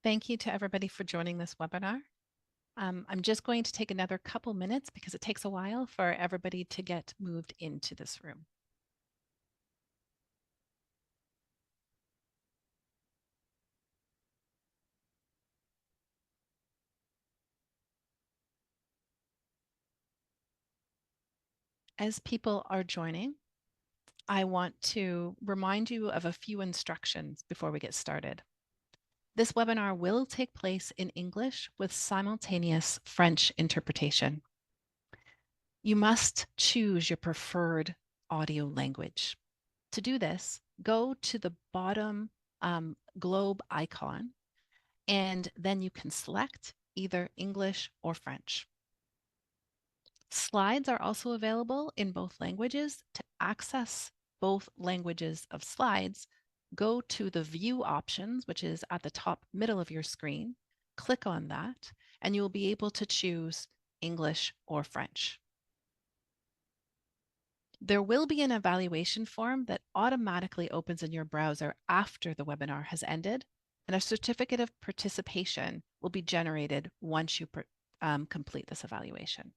Thank you to everybody for joining this webinar. I'm just going to take another couple minutes because it takes a while for everybody to get moved into this room. As people are joining, I want to remind you of a few instructions before we get started. This webinar will take place in English with simultaneous French interpretation. You must choose your preferred audio language. To do this, go to the bottom globe icon, and then you can select either English or French. Slides are also available in both languages. To access both languages of slides, go to the view options, which is at the top middle of your screen. Click on that, and you will be able to choose English or French. There will be an evaluation form that automatically opens in your browser after the webinar has ended, and a certificate of participation will be generated once you complete this evaluation.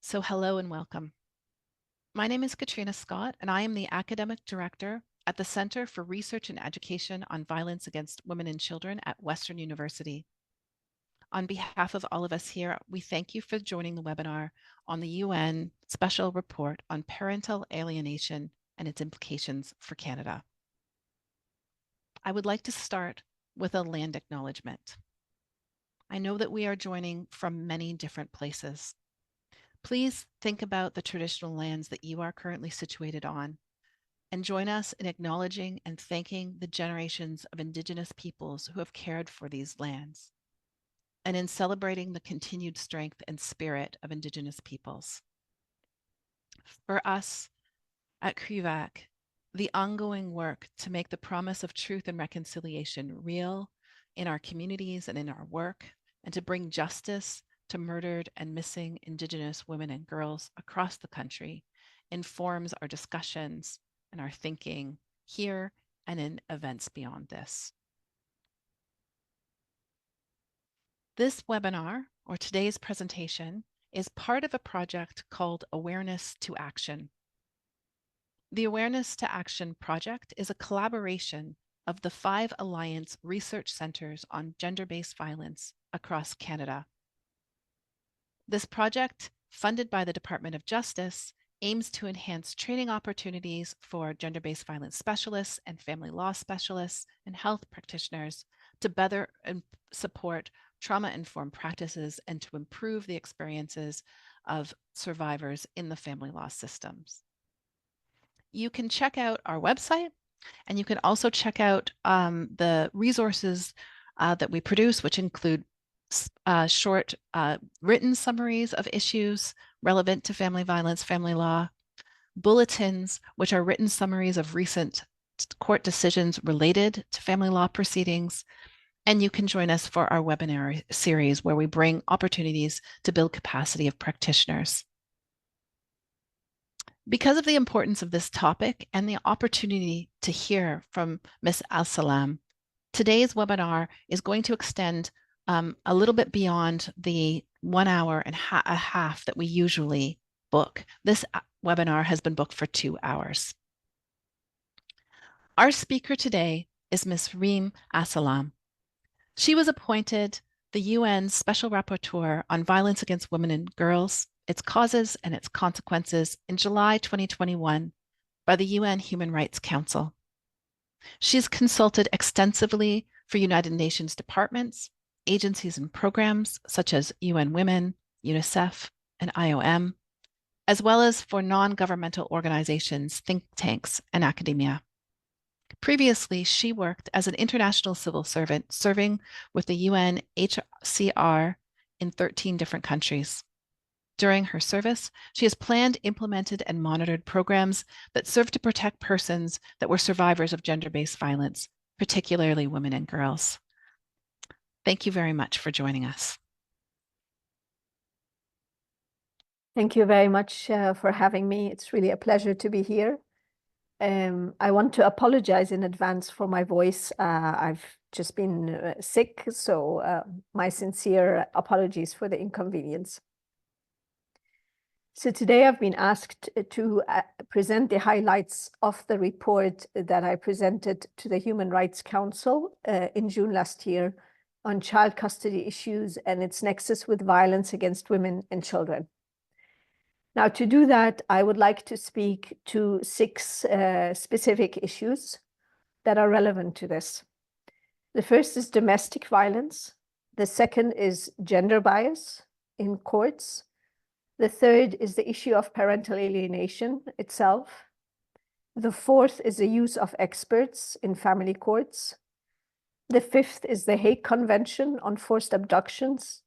So hello and welcome. My name is Katrina Scott, and I am the Academic Director at the Center for Research and Education on Violence Against Women and Children at Western University. On behalf of all of us here, we thank you for joining the webinar on the UN Special Report on Parental Alienation and its implications for Canada. I would like to start with a land acknowledgement. I know that we are joining from many different places. Please think about the traditional lands that you are currently situated on, and join us in acknowledging and thanking the generations of Indigenous peoples who have cared for these lands, and in celebrating the continued strength and spirit of Indigenous peoples. For us at CRUVAC, the ongoing work to make the promise of truth and reconciliation real in our communities and in our work, and to bring justice to murdered and missing Indigenous women and girls across the country informs our discussions and our thinking here and in events beyond this. This webinar, or today's presentation, is part of a project called Awareness to Action. The Awareness to Action project is a collaboration of the 5 Alliance research centers on gender-based violence across Canada. This project, funded by the Department of Justice, aims to enhance training opportunities for gender-based violence specialists and family law specialists and health practitioners to better support trauma-informed practices and to improve the experiences of survivors in the family law systems. You can check out our website, and you can also check out the resources that we produce, which include short written summaries of issues relevant to family violence, family law, bulletins, which are written summaries of recent court decisions related to family law proceedings. And you can join us for our webinar series where we bring opportunities to build capacity of practitioners. Because of the importance of this topic and the opportunity to hear from Ms. Alsalem, today's webinar is going to extend a little bit beyond the 1 hour and a half that we usually book. This webinar has been booked for 2 hours. Our speaker today is Ms. Reem Alsalem. She was appointed the UN Special Rapporteur on Violence Against Women and Girls, its causes and its consequences in July 2021 by the UN Human Rights Council. She's consulted extensively for United Nations departments, agencies and programs such as UN Women, UNICEF, and IOM, as well as for non-governmental organizations, think tanks, and academia. Previously, she worked as an international civil servant serving with the UNHCR in 13 different countries. During her service, she has planned, implemented, and monitored programs that serve to protect persons that were survivors of gender-based violence, particularly women and girls. Thank you very much for joining us. Thank you very much for having me. It's really a pleasure to be here. I want to apologize in advance for my voice. I've just been sick, so my sincere apologies for the inconvenience. So today I've been asked to present the highlights of the report that I presented to the Human Rights Council in June last year on child custody issues and its nexus with violence against women and children. Now, to do that, I would like to speak to 6 specific issues that are relevant to this. The first is domestic violence. The second is gender bias in courts. The third is the issue of parental alienation itself. The fourth is the use of experts in family courts. The fifth is the Hague Convention on forced abductions.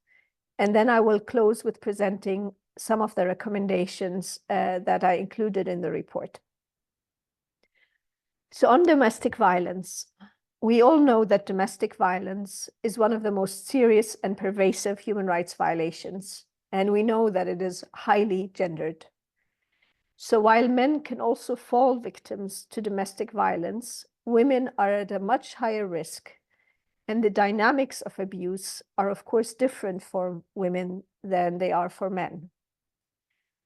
And then I will close with presenting some of the recommendations that I included in the report. So on domestic violence, we all know that domestic violence is one of the most serious and pervasive human rights violations, and we know that it is highly gendered. So while men can also fall victims to domestic violence, women are at a much higher risk, and the dynamics of abuse are, of course, different for women than they are for men.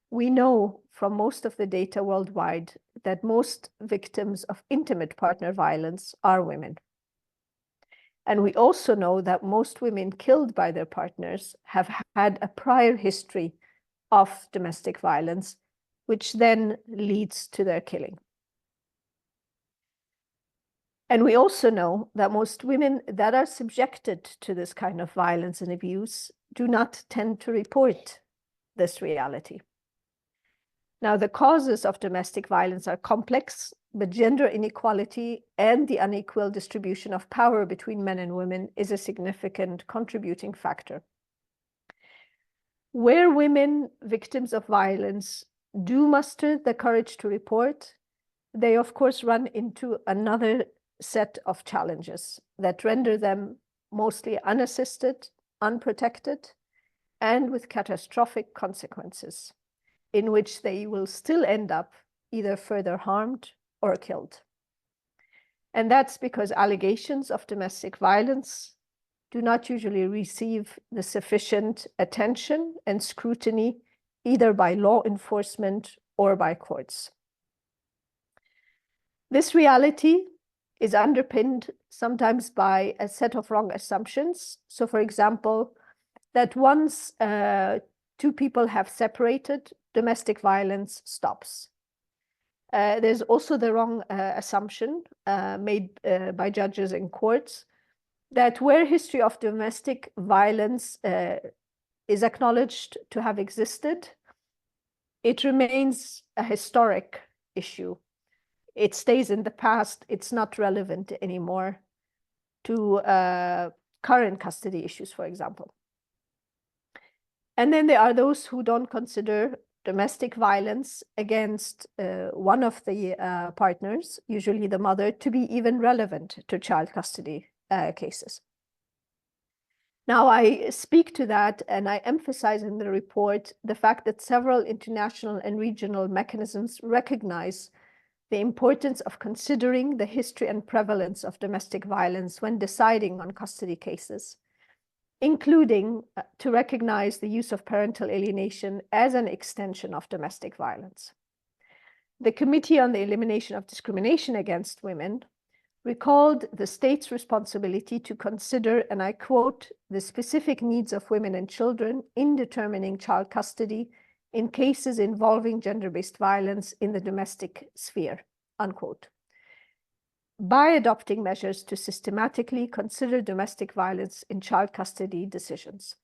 We know from most of the data worldwide that most victims of intimate partner violence are women. And we also know that most women killed by their partners have had a prior history of domestic violence, which then leads to their killing. And we also know that most women that are subjected to this kind of violence and abuse do not tend to report this reality. Now, the causes of domestic violence are complex, but gender inequality and the unequal distribution of power between men and women is a significant contributing factor. Where women, victims of violence, do muster the courage to report, they of course run into another set of challenges that render them mostly unassisted, unprotected, and with catastrophic consequences, in which they will still end up either further harmed or killed. And that's because allegations of domestic violence do not usually receive the sufficient attention and scrutiny either by law enforcement or by courts. This reality is underpinned sometimes by a set of wrong assumptions. So, for example, that once 2 people have separated, domestic violence stops. There's also the wrong assumption made by judges in courts that where history of domestic violence is acknowledged to have existed, it remains a historic issue. It stays in the past. It's not relevant anymore to current custody issues, for example. And then there are those who don't consider domestic violence against one of the partners, usually the mother, to be even relevant to child custody cases. Now, I speak to that and I emphasize in the report the fact that several international and regional mechanisms recognize the importance of considering the history and prevalence of domestic violence when deciding on custody cases, including to recognize the use of parental alienation as an extension of domestic violence. The Committee on the Elimination of Discrimination Against Women recalled the state's responsibility to consider, and I quote, the specific needs of women and children in determining child custody in cases involving gender-based violence in the domestic sphere, unquote, by adopting measures to systematically consider domestic violence in child custody decisions.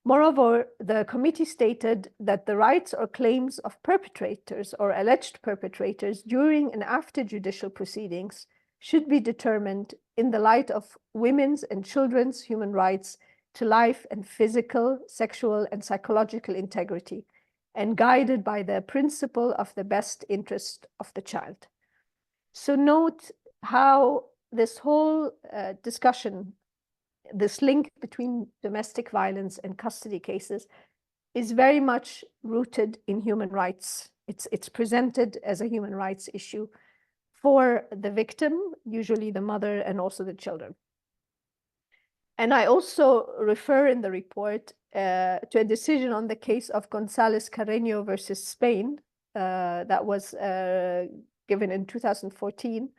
Moreover, the committee stated that the rights or claims of perpetrators or alleged perpetrators during and after judicial proceedings should be determined in the light of women's and children's human rights to life and physical, sexual, and psychological integrity, and guided by the principle of the best interest of the child. So note how this whole discussion, this link between domestic violence and custody cases, is very much rooted in human rights. It's presented as a human rights issue for the victim, usually the mother and also the children. And I also refer in the report to a decision on the case of González Carreño versus Spain that was given in 2014,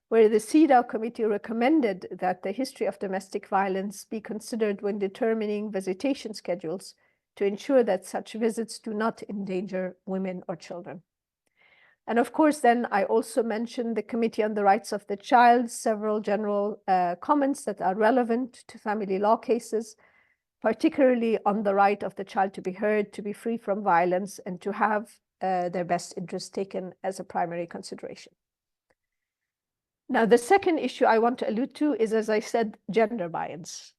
where the CEDAW committee recommended that the history of domestic violence be considered when determining visitation schedules to ensure that such visits do not endanger women or children. And of course, then I also mentioned the Committee on the Rights of the Child, several general comments that are relevant to family law cases, particularly on the right of the child to be heard, to be free from violence, and to have their best interest taken as a primary consideration. Now, the second issue I want to allude to is, as I said, gender bias.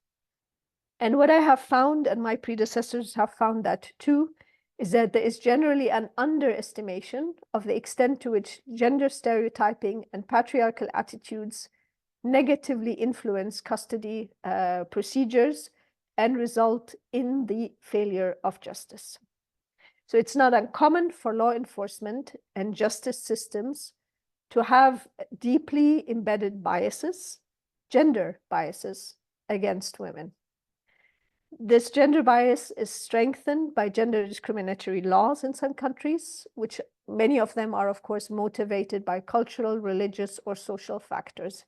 And what I have found, and my predecessors have found that too, is that there is generally an underestimation of the extent to which gender stereotyping and patriarchal attitudes negatively influence custody procedures and result in the failure of justice. So it's not uncommon for law enforcement and justice systems to have deeply embedded biases, gender biases, against women. This gender bias is strengthened by gender discriminatory laws in some countries, which many of them are, of course, motivated by cultural, religious, or social factors.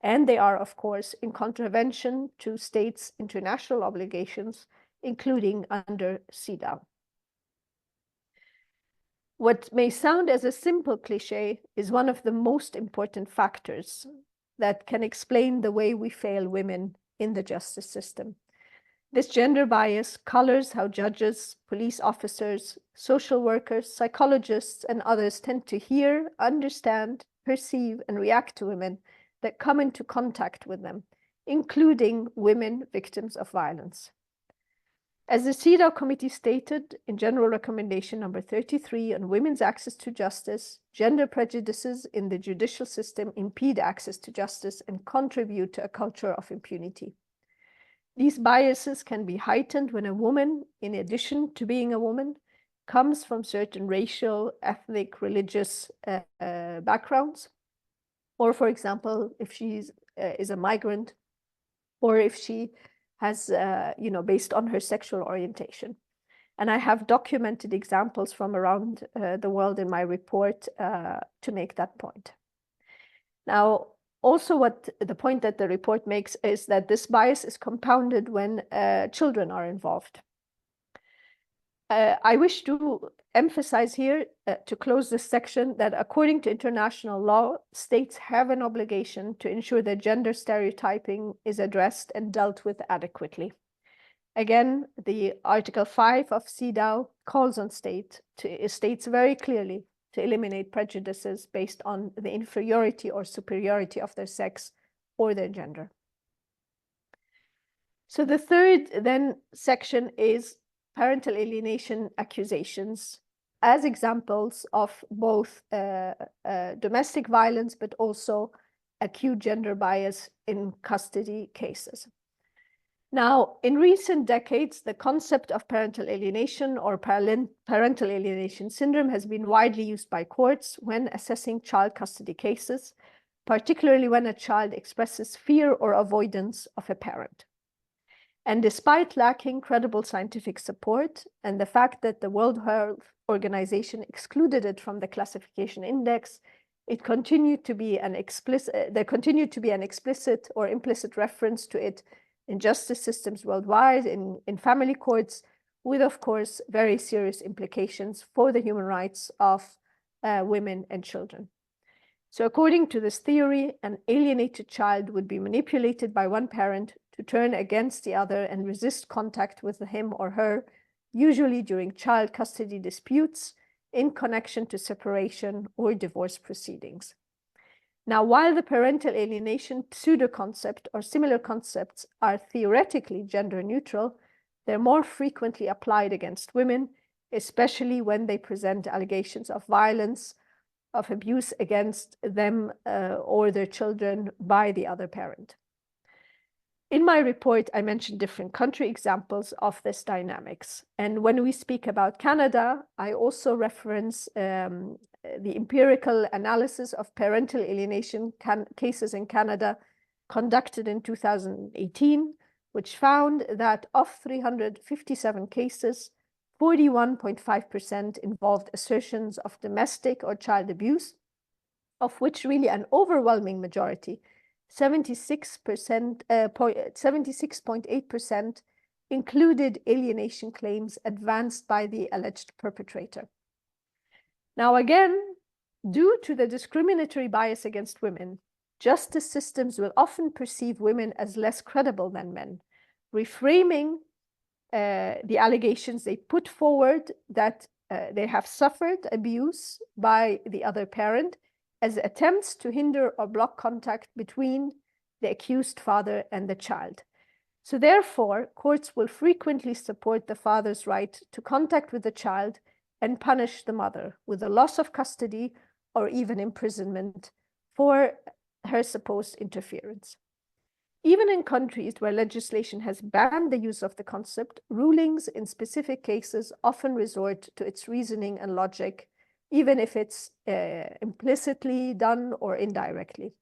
And they are, of course, in contravention to states' international obligations, including under CEDAW. What may sound as a simple cliché is one of the most important factors that can explain the way we fail women in the justice system. This gender bias colors how judges, police officers, social workers, psychologists, and others tend to hear, understand, perceive, and react to women that come into contact with them, including women victims of violence. As the CEDAW committee stated in General Recommendation number 33 on women's access to justice, gender prejudices in the judicial system impede access to justice and contribute to a culture of impunity. These biases can be heightened when a woman, in addition to being a woman, comes from certain racial, ethnic, religious backgrounds, or, for example, if she is a migrant, or if she has, based on her sexual orientation. And I have documented examples from around the world in my report to make that point. Now, also, what the point that the report makes is that this bias is compounded when children are involved. I wish to emphasize here, to close this section, that according to international law, states have an obligation to ensure that gender stereotyping is addressed and dealt with adequately. Again, the Article 5 of CEDAW calls on states very clearly to eliminate prejudices based on the inferiority or superiority of their sex or their gender. So the third then section is parental alienation accusations as examples of both domestic violence, but also acute gender bias in custody cases. Now, in recent decades, the concept of parental alienation or parental alienation syndrome has been widely used by courts when assessing child custody cases, particularly when a child expresses fear or avoidance of a parent. And despite lacking credible scientific support and the fact that the World Health Organization excluded it from the classification index, there continued to be an explicit or implicit reference to it in justice systems worldwide, in family courts, with, of course, very serious implications for the human rights of women and children. So according to this theory, an alienated child would be manipulated by one parent to turn against the other and resist contact with him or her, usually during child custody disputes in connection to separation or divorce proceedings. Now, while the parental alienation pseudo-concept or similar concepts are theoretically gender neutral, they're more frequently applied against women, especially when they present allegations of violence, of abuse against them or their children by the other parent. In my report, I mentioned different country examples of this dynamics. And when we speak about Canada, I also reference the empirical analysis of parental alienation cases in Canada conducted in 2018, which found that of 357 cases, 41.5% involved assertions of domestic or child abuse, of which really an overwhelming majority, 76.8%, included alienation claims advanced by the alleged perpetrator. Now, again, due to the discriminatory bias against women, justice systems will often perceive women as less credible than men, reframing the allegations they put forward that they have suffered abuse by the other parent as attempts to hinder or block contact between the accused father and the child. So therefore, courts will frequently support the father's right to contact with the child and punish the mother with a loss of custody or even imprisonment for her supposed interference. Even in countries where legislation has banned the use of the concept, rulings in specific cases often resort to its reasoning and logic, even if it's implicitly done or indirectly.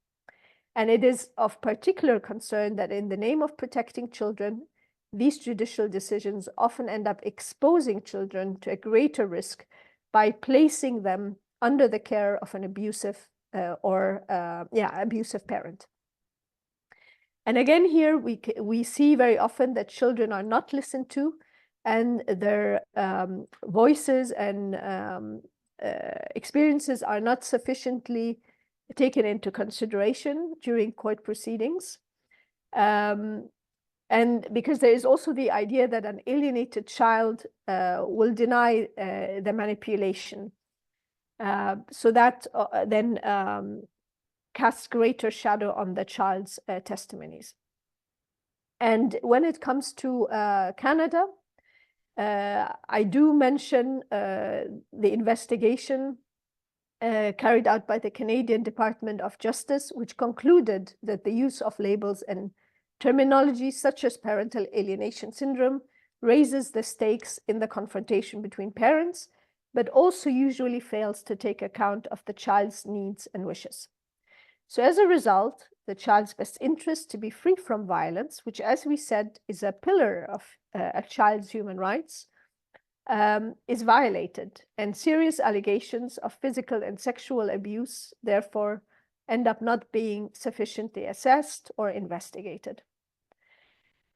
And it is of particular concern that in the name of protecting children, these judicial decisions often end up exposing children to a greater risk by placing them under the care of an abusive abusive parent. And again, here we see very often that children are not listened to, and their voices and experiences are not sufficiently taken into consideration during court proceedings. And because there is also the idea that an alienated child will deny the manipulation. So that then casts greater shadow on the child's testimonies. And when it comes to Canada, I do mention the investigation carried out by the Canadian Department of Justice, which concluded that the use of labels and terminology such as parental alienation syndrome raises the stakes in the confrontation between parents, but also usually fails to take account of the child's needs and wishes. So as a result, the child's best interest to be free from violence, which, as we said, is a pillar of a child's human rights, is violated, and serious allegations of physical and sexual abuse, therefore, end up not being sufficiently assessed or investigated.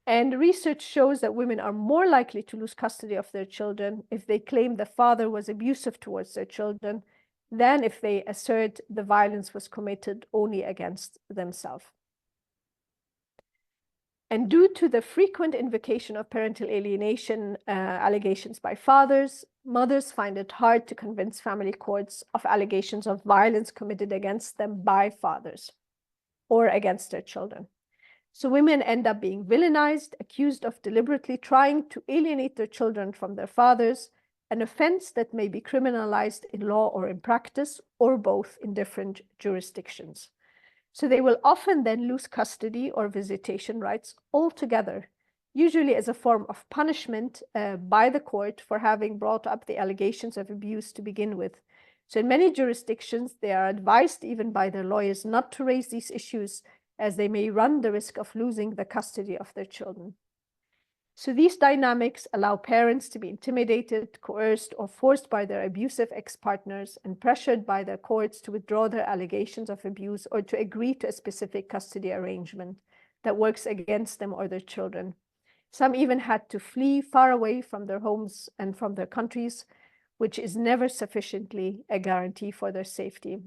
And research shows that women are more likely to lose custody of their children if they claim the father was abusive towards their children than if they assert the violence was committed only against themselves. And due to the frequent invocation of parental alienation allegations by fathers, mothers find it hard to convince family courts of allegations of violence committed against them by fathers or against their children. So women end up being villainized, accused of deliberately trying to alienate their children from their fathers, an offense that may be criminalized in law or in practice, or both in different jurisdictions. So they will often then lose custody or visitation rights altogether, usually as a form of punishment by the court for having brought up the allegations of abuse to begin with. So in many jurisdictions, they are advised even by their lawyers not to raise these issues, as they may run the risk of losing the custody of their children. So these dynamics allow parents to be intimidated, coerced, or forced by their abusive ex-partners and pressured by their courts to withdraw their allegations of abuse or to agree to a specific custody arrangement that works against them or their children. Some even had to flee far away from their homes and from their countries, which is never sufficiently a guarantee for their safety.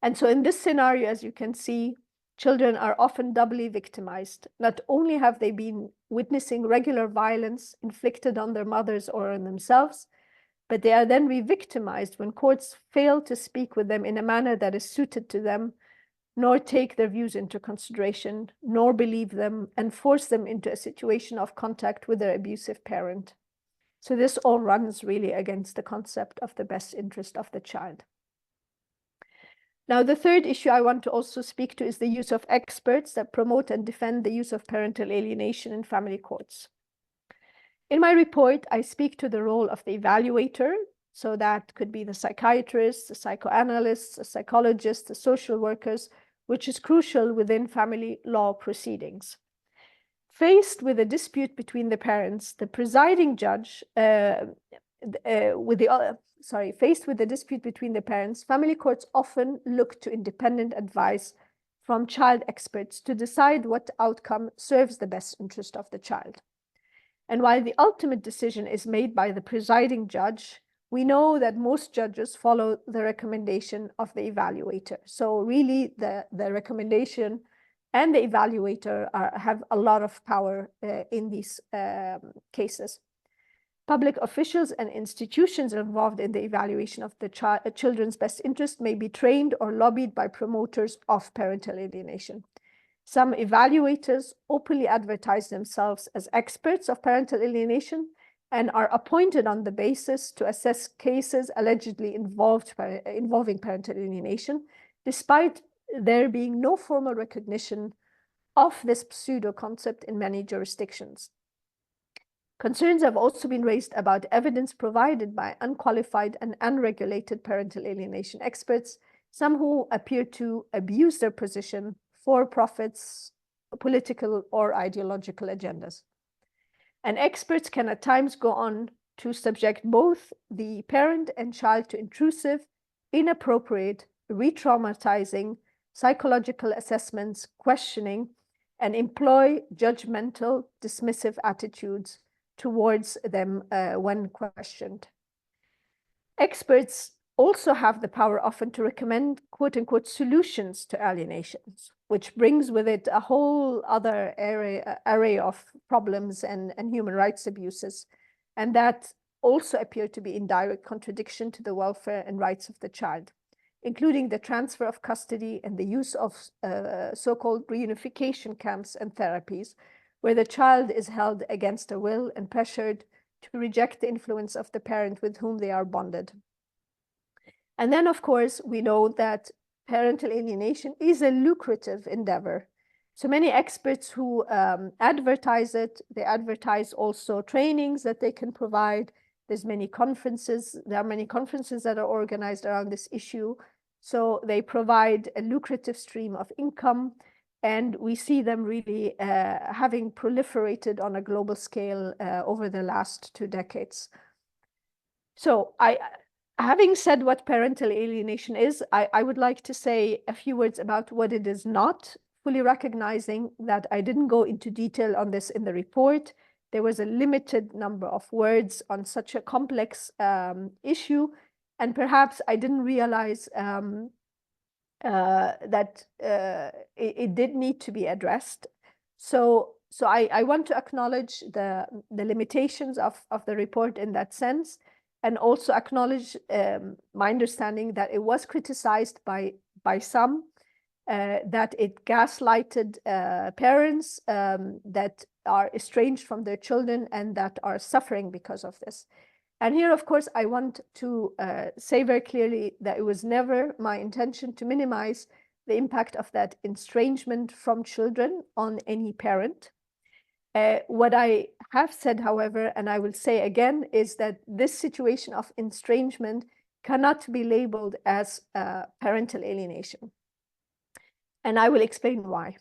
And so in this scenario, as you can see, children are often doubly victimized. Not only have they been witnessing regular violence inflicted on their mothers or on themselves, but they are then re-victimized when courts fail to speak with them in a manner that is suited to them, nor take their views into consideration, nor believe them, and force them into a situation of contact with their abusive parent. So this all runs really against the concept of the best interest of the child. Now, the third issue I want to also speak to is the use of experts that promote and defend the use of parental alienation in family courts. In my report, I speak to the role of the evaluator, so that could be the psychiatrist, the psychoanalyst, the psychologist, the social workers, which is crucial within family law proceedings. Faced with a dispute between the parents, the presiding judge, faced with the dispute between the parents, family courts often look to independent advice from child experts to decide what outcome serves the best interest of the child. And while the ultimate decision is made by the presiding judge, we know that most judges follow the recommendation of the evaluator. So really the recommendation and the evaluator have a lot of power in these cases. Public officials and institutions involved in the evaluation of the children's best interest may be trained or lobbied by promoters of parental alienation. Some evaluators openly advertise themselves as experts of parental alienation and are appointed on the basis to assess cases allegedly involving parental alienation, despite there being no formal recognition of this pseudo concept in many jurisdictions. Concerns have also been raised about evidence provided by unqualified and unregulated parental alienation experts, some who appear to abuse their position for profits, political or ideological agendas. And experts can at times go on to subject both the parent and child to intrusive, inappropriate, re-traumatizing psychological assessments, questioning, and employ judgmental, dismissive attitudes towards them when questioned. Experts also have the power often to recommend quote-unquote solutions to alienations, which brings with it a whole other array of problems and human rights abuses, and that also appear to be in direct contradiction to the welfare and rights of the child, including the transfer of custody and the use of so-called reunification camps and therapies, where the child is held against their will and pressured to reject the influence of the parent with whom they are bonded. And then, of course, we know that parental alienation is a lucrative endeavor. So many experts who advertise it, they advertise also trainings that they can provide. There's many conferences. There are many conferences that are organized around this issue. So they provide a lucrative stream of income. And we see them really having proliferated on a global scale over the last 2 decades. So having said what parental alienation is, I would like to say a few words about what it is not, fully recognizing that I didn't go into detail on this in the report. There was a limited number of words on such a complex issue, and perhaps I didn't realize that it did need to be addressed. So I want to acknowledge the limitations of the report in that sense, and also acknowledge my understanding that it was criticized by some, that it gaslighted parents that are estranged from their children and that are suffering because of this. And here, of course, I want to say very clearly that it was never my intention to minimize the impact of that estrangement from children on any parent. What I have said, however, and I will say again, is that this situation of estrangement cannot be labeled as parental alienation. And I will explain why.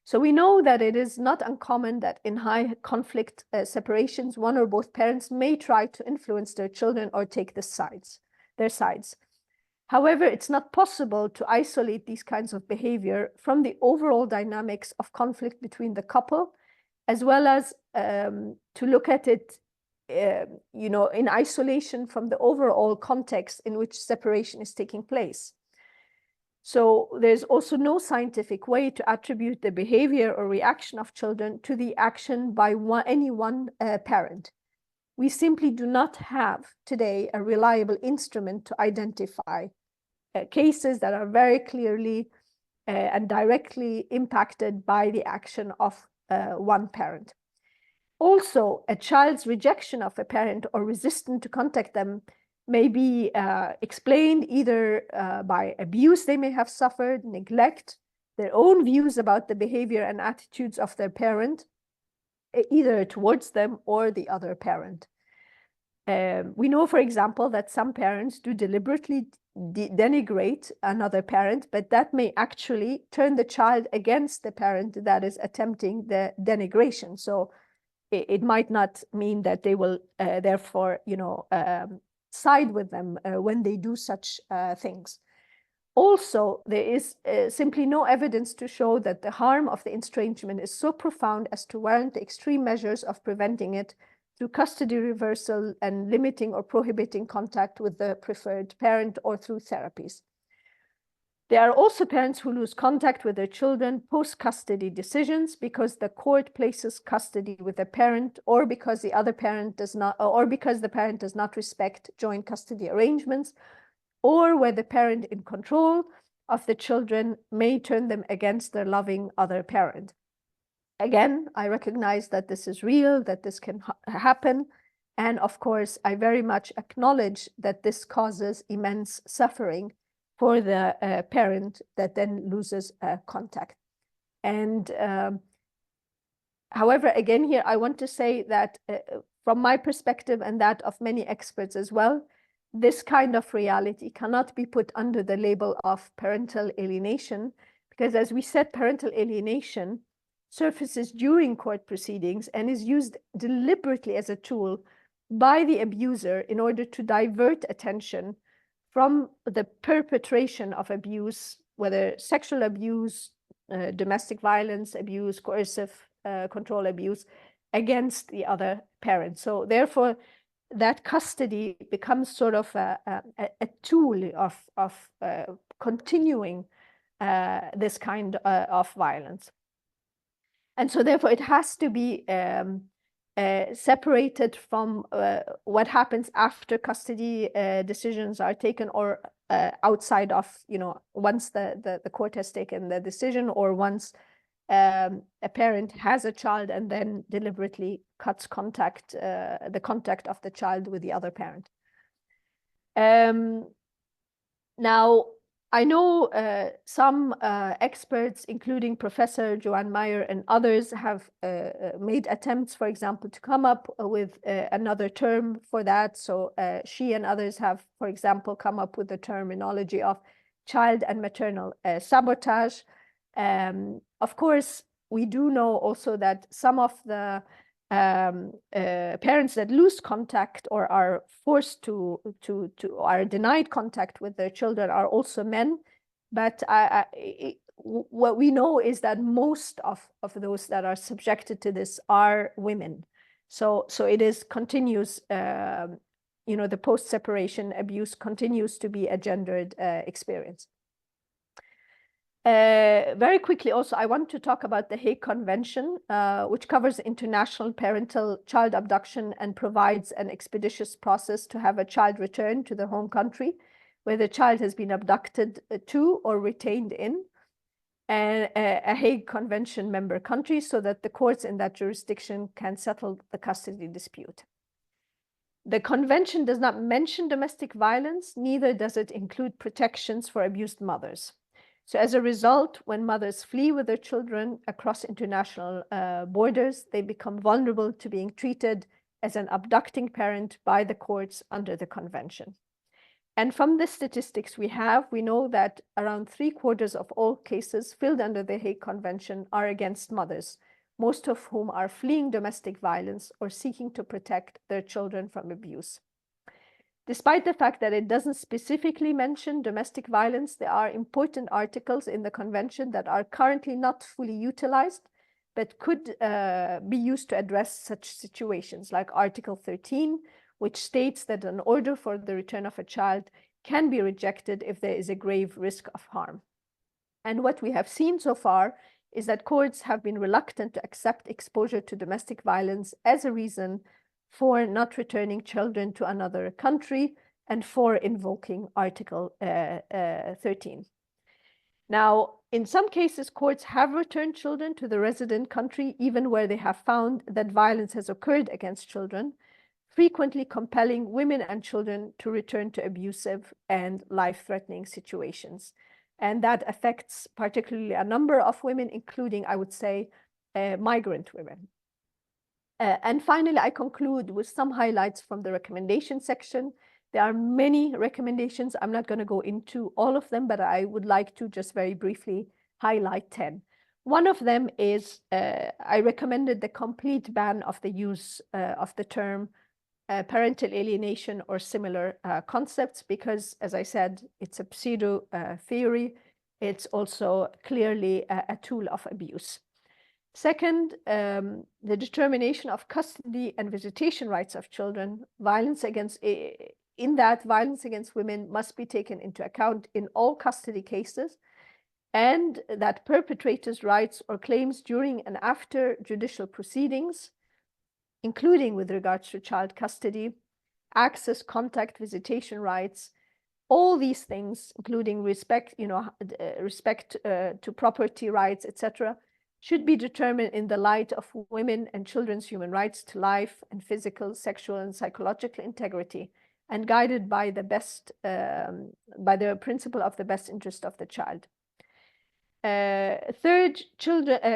So we know that it is not uncommon that in high conflict separations, one or both parents may try to influence their children or take their sides. However, it's not possible to isolate these kinds of behavior from the overall dynamics of conflict between the couple, as well as to look at it in isolation from the overall context in which separation is taking place. So there's also no scientific way to attribute the behavior or reaction of children to the action by any one parent. We simply do not have today a reliable instrument to identify cases that are very clearly and directly impacted by the action of one parent. Also, a child's rejection of a parent or resistance to contact them may be explained either by abuse they may have suffered, neglect, their own views about the behavior and attitudes of their parent, either towards them or the other parent. We know, for example, that some parents do deliberately denigrate another parent, but that may actually turn the child against the parent that is attempting the denigration. So it might not mean that they will therefore, side with them when they do such things. Also, there is simply no evidence to show that the harm of the estrangement is so profound as to warrant the extreme measures of preventing it through custody reversal and limiting or prohibiting contact with the preferred parent or through therapies. There are also parents who lose contact with their children post-custody decisions because the court places custody with the parent, or because the other parent does not, or because the parent does not respect joint custody arrangements, or where the parent in control of the children may turn them against their loving other parent. Again, I recognize that this is real, that this can happen. And of course, I very much acknowledge that this causes immense suffering for the parent that then loses contact. And however, again, here I want to say that from my perspective and that of many experts as well, this kind of reality cannot be put under the label of parental alienation, because as we said, parental alienation surfaces during court proceedings and is used deliberately as a tool by the abuser in order to divert attention from the perpetration of abuse, whether sexual abuse, domestic violence abuse, coercive control abuse, against the other parent. So therefore, that custody becomes sort of a tool of continuing this kind of violence. And so therefore it has to be separated from what happens after custody decisions are taken, or outside of, once the court has taken the decision, or once a parent has a child and then deliberately cuts contact, the contact of the child with the other parent. Now, I know some experts, including Professor Joanne Meyer and others, have made attempts, for example, to come up with another term for that. So she and others have, for example, come up with the terminology of child and maternal sabotage. Of course, we do know also that some of the parents that lose contact or are forced to are denied contact with their children are also men. But what we know is that most of those that are subjected to this are women. So it is continues, the post-separation abuse continues to be a gendered experience. Very quickly also, I want to talk about the Hague Convention, which covers international parental child abduction and provides an expeditious process to have a child returned to their home country where the child has been abducted to or retained in a Hague Convention member country, so that the courts in that jurisdiction can settle the custody dispute. The convention does not mention domestic violence, neither does it include protections for abused mothers. So as a result, when mothers flee with their children across international borders, they become vulnerable to being treated as an abducting parent by the courts under the convention. And from the statistics we know that around 3/4 of all cases filled under the Hague Convention are against mothers, most of whom are fleeing domestic violence or seeking to protect their children from abuse. Despite the fact that it doesn't specifically mention domestic violence, there are important articles in the convention that are currently not fully utilized, but could be used to address such situations, like Article 13, which states that an order for the return of a child can be rejected if there is a grave risk of harm. And what we have seen so far is that courts have been reluctant to accept exposure to domestic violence as a reason for not returning children to another country and for invoking Article 13. Now, in some cases, courts have returned children to the resident country, even where they have found that violence has occurred against children. frequently compelling women and children to return to abusive and life-threatening situations. And that affects particularly a number of women, including, I would say, migrant women. And finally, I conclude with some highlights from the recommendation section. There are many recommendations. I'm not going to go into all of them, but I would like to just very briefly highlight 10. One of them is I recommended the complete ban of the use of the term parental alienation or similar concepts, because, as I said, it's a pseudo theory. It's also clearly a tool of abuse. Second, the determination of custody and visitation rights of children. Violence against women must be taken into account in all custody cases, and that perpetrators' rights or claims during and after judicial proceedings, including with regards to child custody, access, contact, visitation rights, all these things, including respect, to property rights, etc., should be determined in the light of women and children's human rights to life and physical, sexual, and psychological integrity, and guided by the principle of the best interest of the child. Third,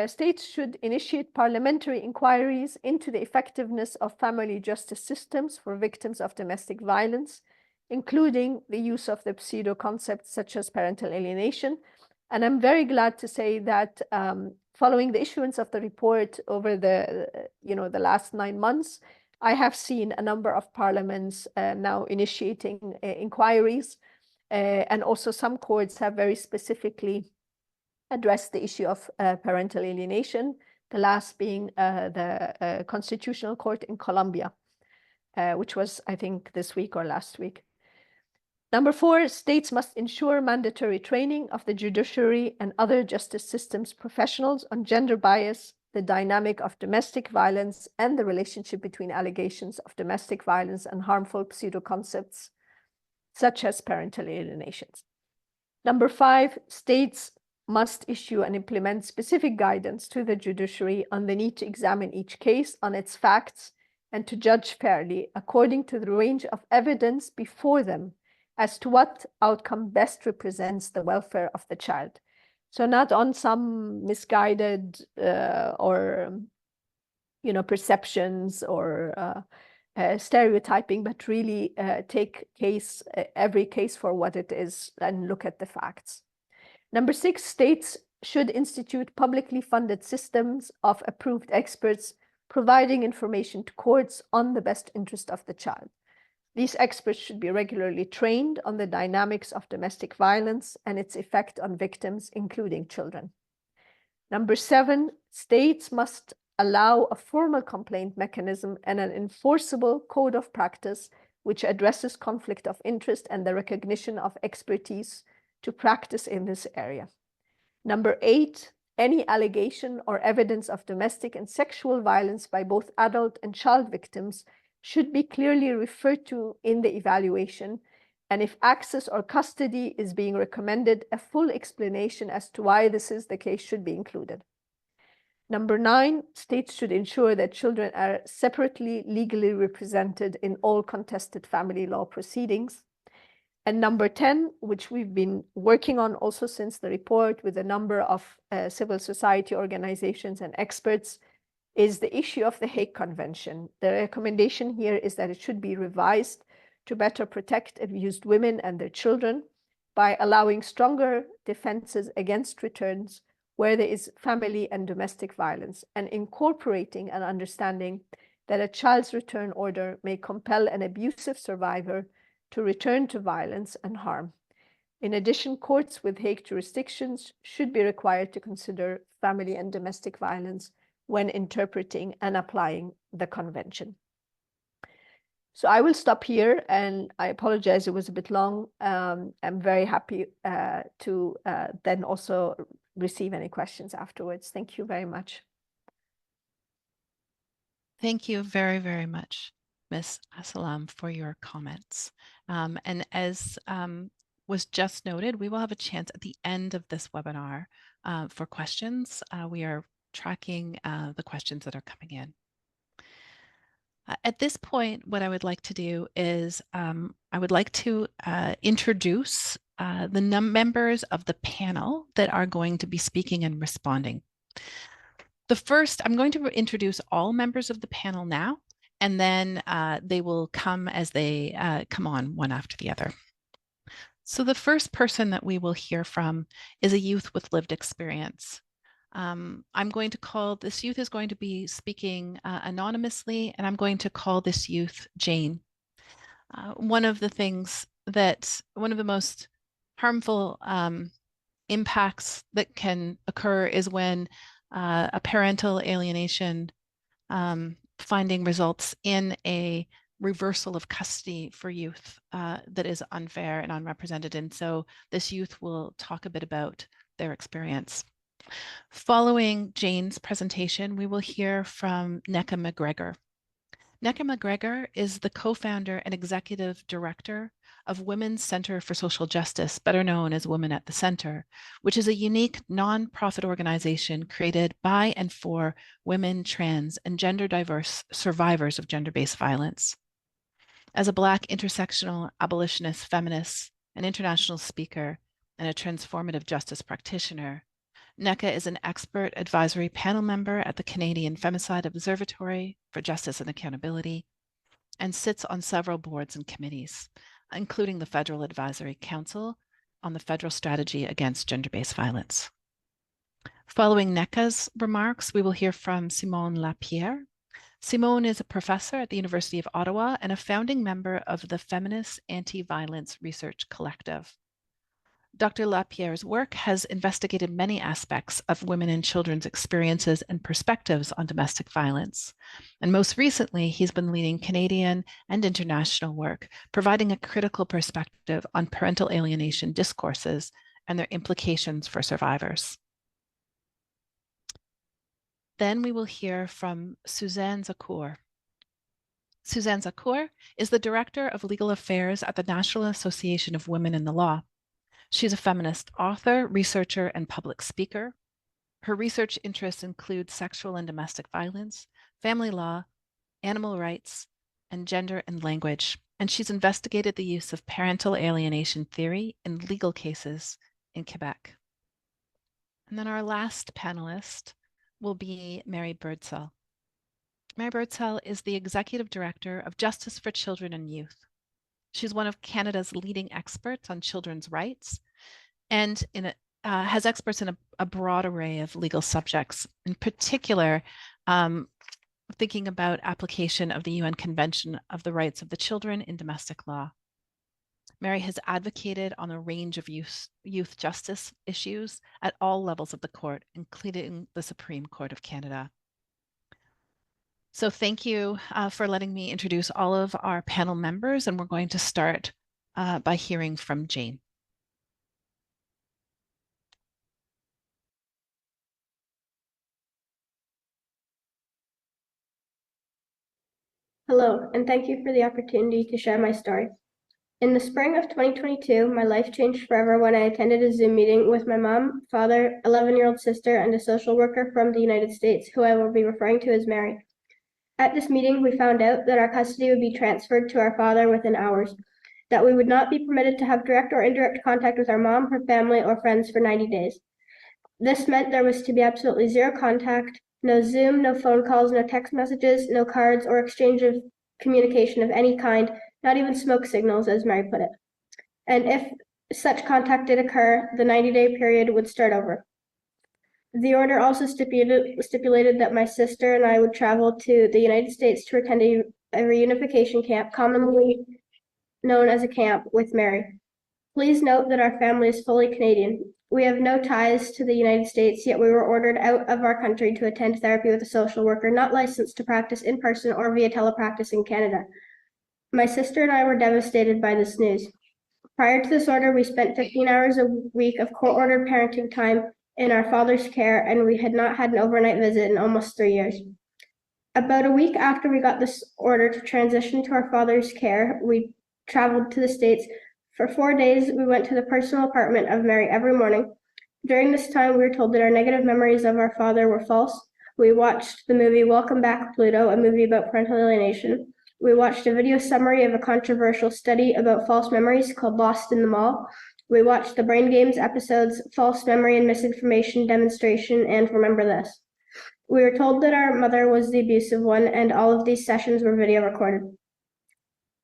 states should initiate parliamentary inquiries into the effectiveness of family justice systems for victims of domestic violence, including the use of the pseudo concepts such as parental alienation. And I'm very glad to say that following the issuance of the report over the last 9 months, I have seen a number of parliaments now initiating inquiries, and also some courts have very specifically addressed the issue of parental alienation, the last being the Constitutional Court in Colombia, which was, I think, this week or last week. Number 4, states must ensure mandatory training of the judiciary and other justice systems professionals on gender bias, the dynamic of domestic violence, and the relationship between allegations of domestic violence and harmful pseudo-concepts, such as parental alienations. Number 5, states must issue and implement specific guidance to the judiciary on the need to examine each case on its facts and to judge fairly according to the range of evidence before them as to what outcome best represents the welfare of the child. So not on some misguided perceptions or stereotyping, but really take every case for what it is and look at the facts. Number 6, states should institute publicly funded systems of approved experts providing information to courts on the best interest of the child. These experts should be regularly trained on the dynamics of domestic violence and its effect on victims, including children. Number 7, states must allow a formal complaint mechanism and an enforceable code of practice which addresses conflict of interest and the recognition of expertise to practice in this area. Number 8, any allegation or evidence of domestic and sexual violence by both adult and child victims should be clearly referred to in the evaluation, and if access or custody is being recommended, a full explanation as to why this is the case should be included. Number 9, states should ensure that children are separately legally represented in all contested family law proceedings. And number 10, which we've been working on also since the report with a number of civil society organizations and experts, is the issue of the Hague Convention. The recommendation here is that it should be revised to better protect abused women and their children by allowing stronger defenses against returns where there is family and domestic violence, and incorporating an understanding that a child's return order may compel an abusive survivor to return to violence and harm. In addition, courts with Hague jurisdictions should be required to consider family and domestic violence when interpreting and applying the convention. So I will stop here, and I apologize, it was a bit long. I'm very happy to then also receive any questions afterwards. Thank you very much. Thank you very, very much, Ms. Alsalem, for your comments. And as was just noted, we will have a chance at the end of this webinar for questions. We are tracking the questions that are coming in. At this point, what I would like to do is I would like to introduce the members of the panel that are going to be speaking and responding. The first, I'm going to introduce all members of the panel now, and then they will come as they come on one after the other. So the first person that we will hear from is a youth with lived experience. I'm going to call this youth is going to be speaking anonymously, and I'm going to call this youth Jane. One of the most harmful impacts that can occur is when a parental alienation finding results in a reversal of custody for youth that is unfair and unrepresented. And so this youth will talk a bit about their experience. Following Jane's presentation, we will hear from Nneka McGregor. Nneka McGregor is the co-founder and executive director of Women's Center for Social Justice, better known as Women at the Center, which is a unique nonprofit organization created by and for women, trans, and gender diverse survivors of gender-based violence. As a Black intersectional abolitionist, feminist, an international speaker, and a transformative justice practitioner, Nneka is an expert advisory panel member at the Canadian Femicide Observatory for Justice and Accountability, and sits on several boards and committees, including the Federal Advisory Council on the Federal Strategy Against Gender-Based Violence. Following Nneka's remarks, we will hear from Simone Lapierre. Simone is a professor at the University of Ottawa and a founding member of the Feminist Anti-Violence Research Collective. Dr. Lapierre's work has investigated many aspects of women and children's experiences and perspectives on domestic violence. And most recently, he's been leading Canadian and international work, providing a critical perspective on parental alienation discourses and their implications for survivors. Then we will hear from Suzanne Zakour. Suzanne Zakour is the Director of Legal Affairs at the National Association of Women in the Law. She's a feminist author, researcher, and public speaker. Her research interests include sexual and domestic violence, family law, animal rights, and gender and language. And she's investigated the use of parental alienation theory in legal cases in Quebec. And then our last panelist will be Mary Birdsell. Mary Birdsell is the Executive Director of Justice for Children and Youth. She's one of Canada's leading experts on children's rights and has experts in a broad array of legal subjects, in particular, thinking about application of the UN Convention of the Rights of the Children in domestic law. Mary has advocated on a range of youth justice issues at all levels of the court, including the Supreme Court of Canada. So thank you for letting me introduce all of our panel members, and we're going to start by hearing from Jane. Hello, and thank you for the opportunity to share my story. In the spring of 2022, my life changed forever when I attended a Zoom meeting with my mom, father, 11-year-old sister, and a social worker from the United States, who I will be referring to as Mary. At this meeting, we found out that our custody would be transferred to our father within hours, that we would not be permitted to have direct or indirect contact with our mom, her family, or friends for 90 days. This meant there was to be absolutely zero contact, no Zoom, no phone calls, no text messages, no cards, or exchange of communication of any kind, not even smoke signals, as Mary put it. And if such contact did occur, the 90-day period would start over. The order also stipulated that my sister and I would travel to the United States to attend a reunification camp, commonly known as a camp, with Mary. Please note that our family is fully Canadian. We have no ties to the United States, yet we were ordered out of our country to attend therapy with a social worker not licensed to practice in person or via telepractice in Canada. My sister and I were devastated by this news. Prior to this order, we spent 15 hours a week of court-ordered parenting time in our father's care, and we had not had an overnight visit in almost 3 years. About a week after we got this order to transition to our father's care, we traveled to the States. For 4 days, we went to the personal apartment of Mary every morning. During this time, we were told that our negative memories of our father were false. We watched the movie Welcome Back, Pluto, a movie about parental alienation. We watched a video summary of a controversial study about false memories called Lost in the Mall. We watched the Brain Games episodes False Memory and Misinformation Demonstration and Remember This. We were told that our mother was the abusive one, and all of these sessions were video recorded.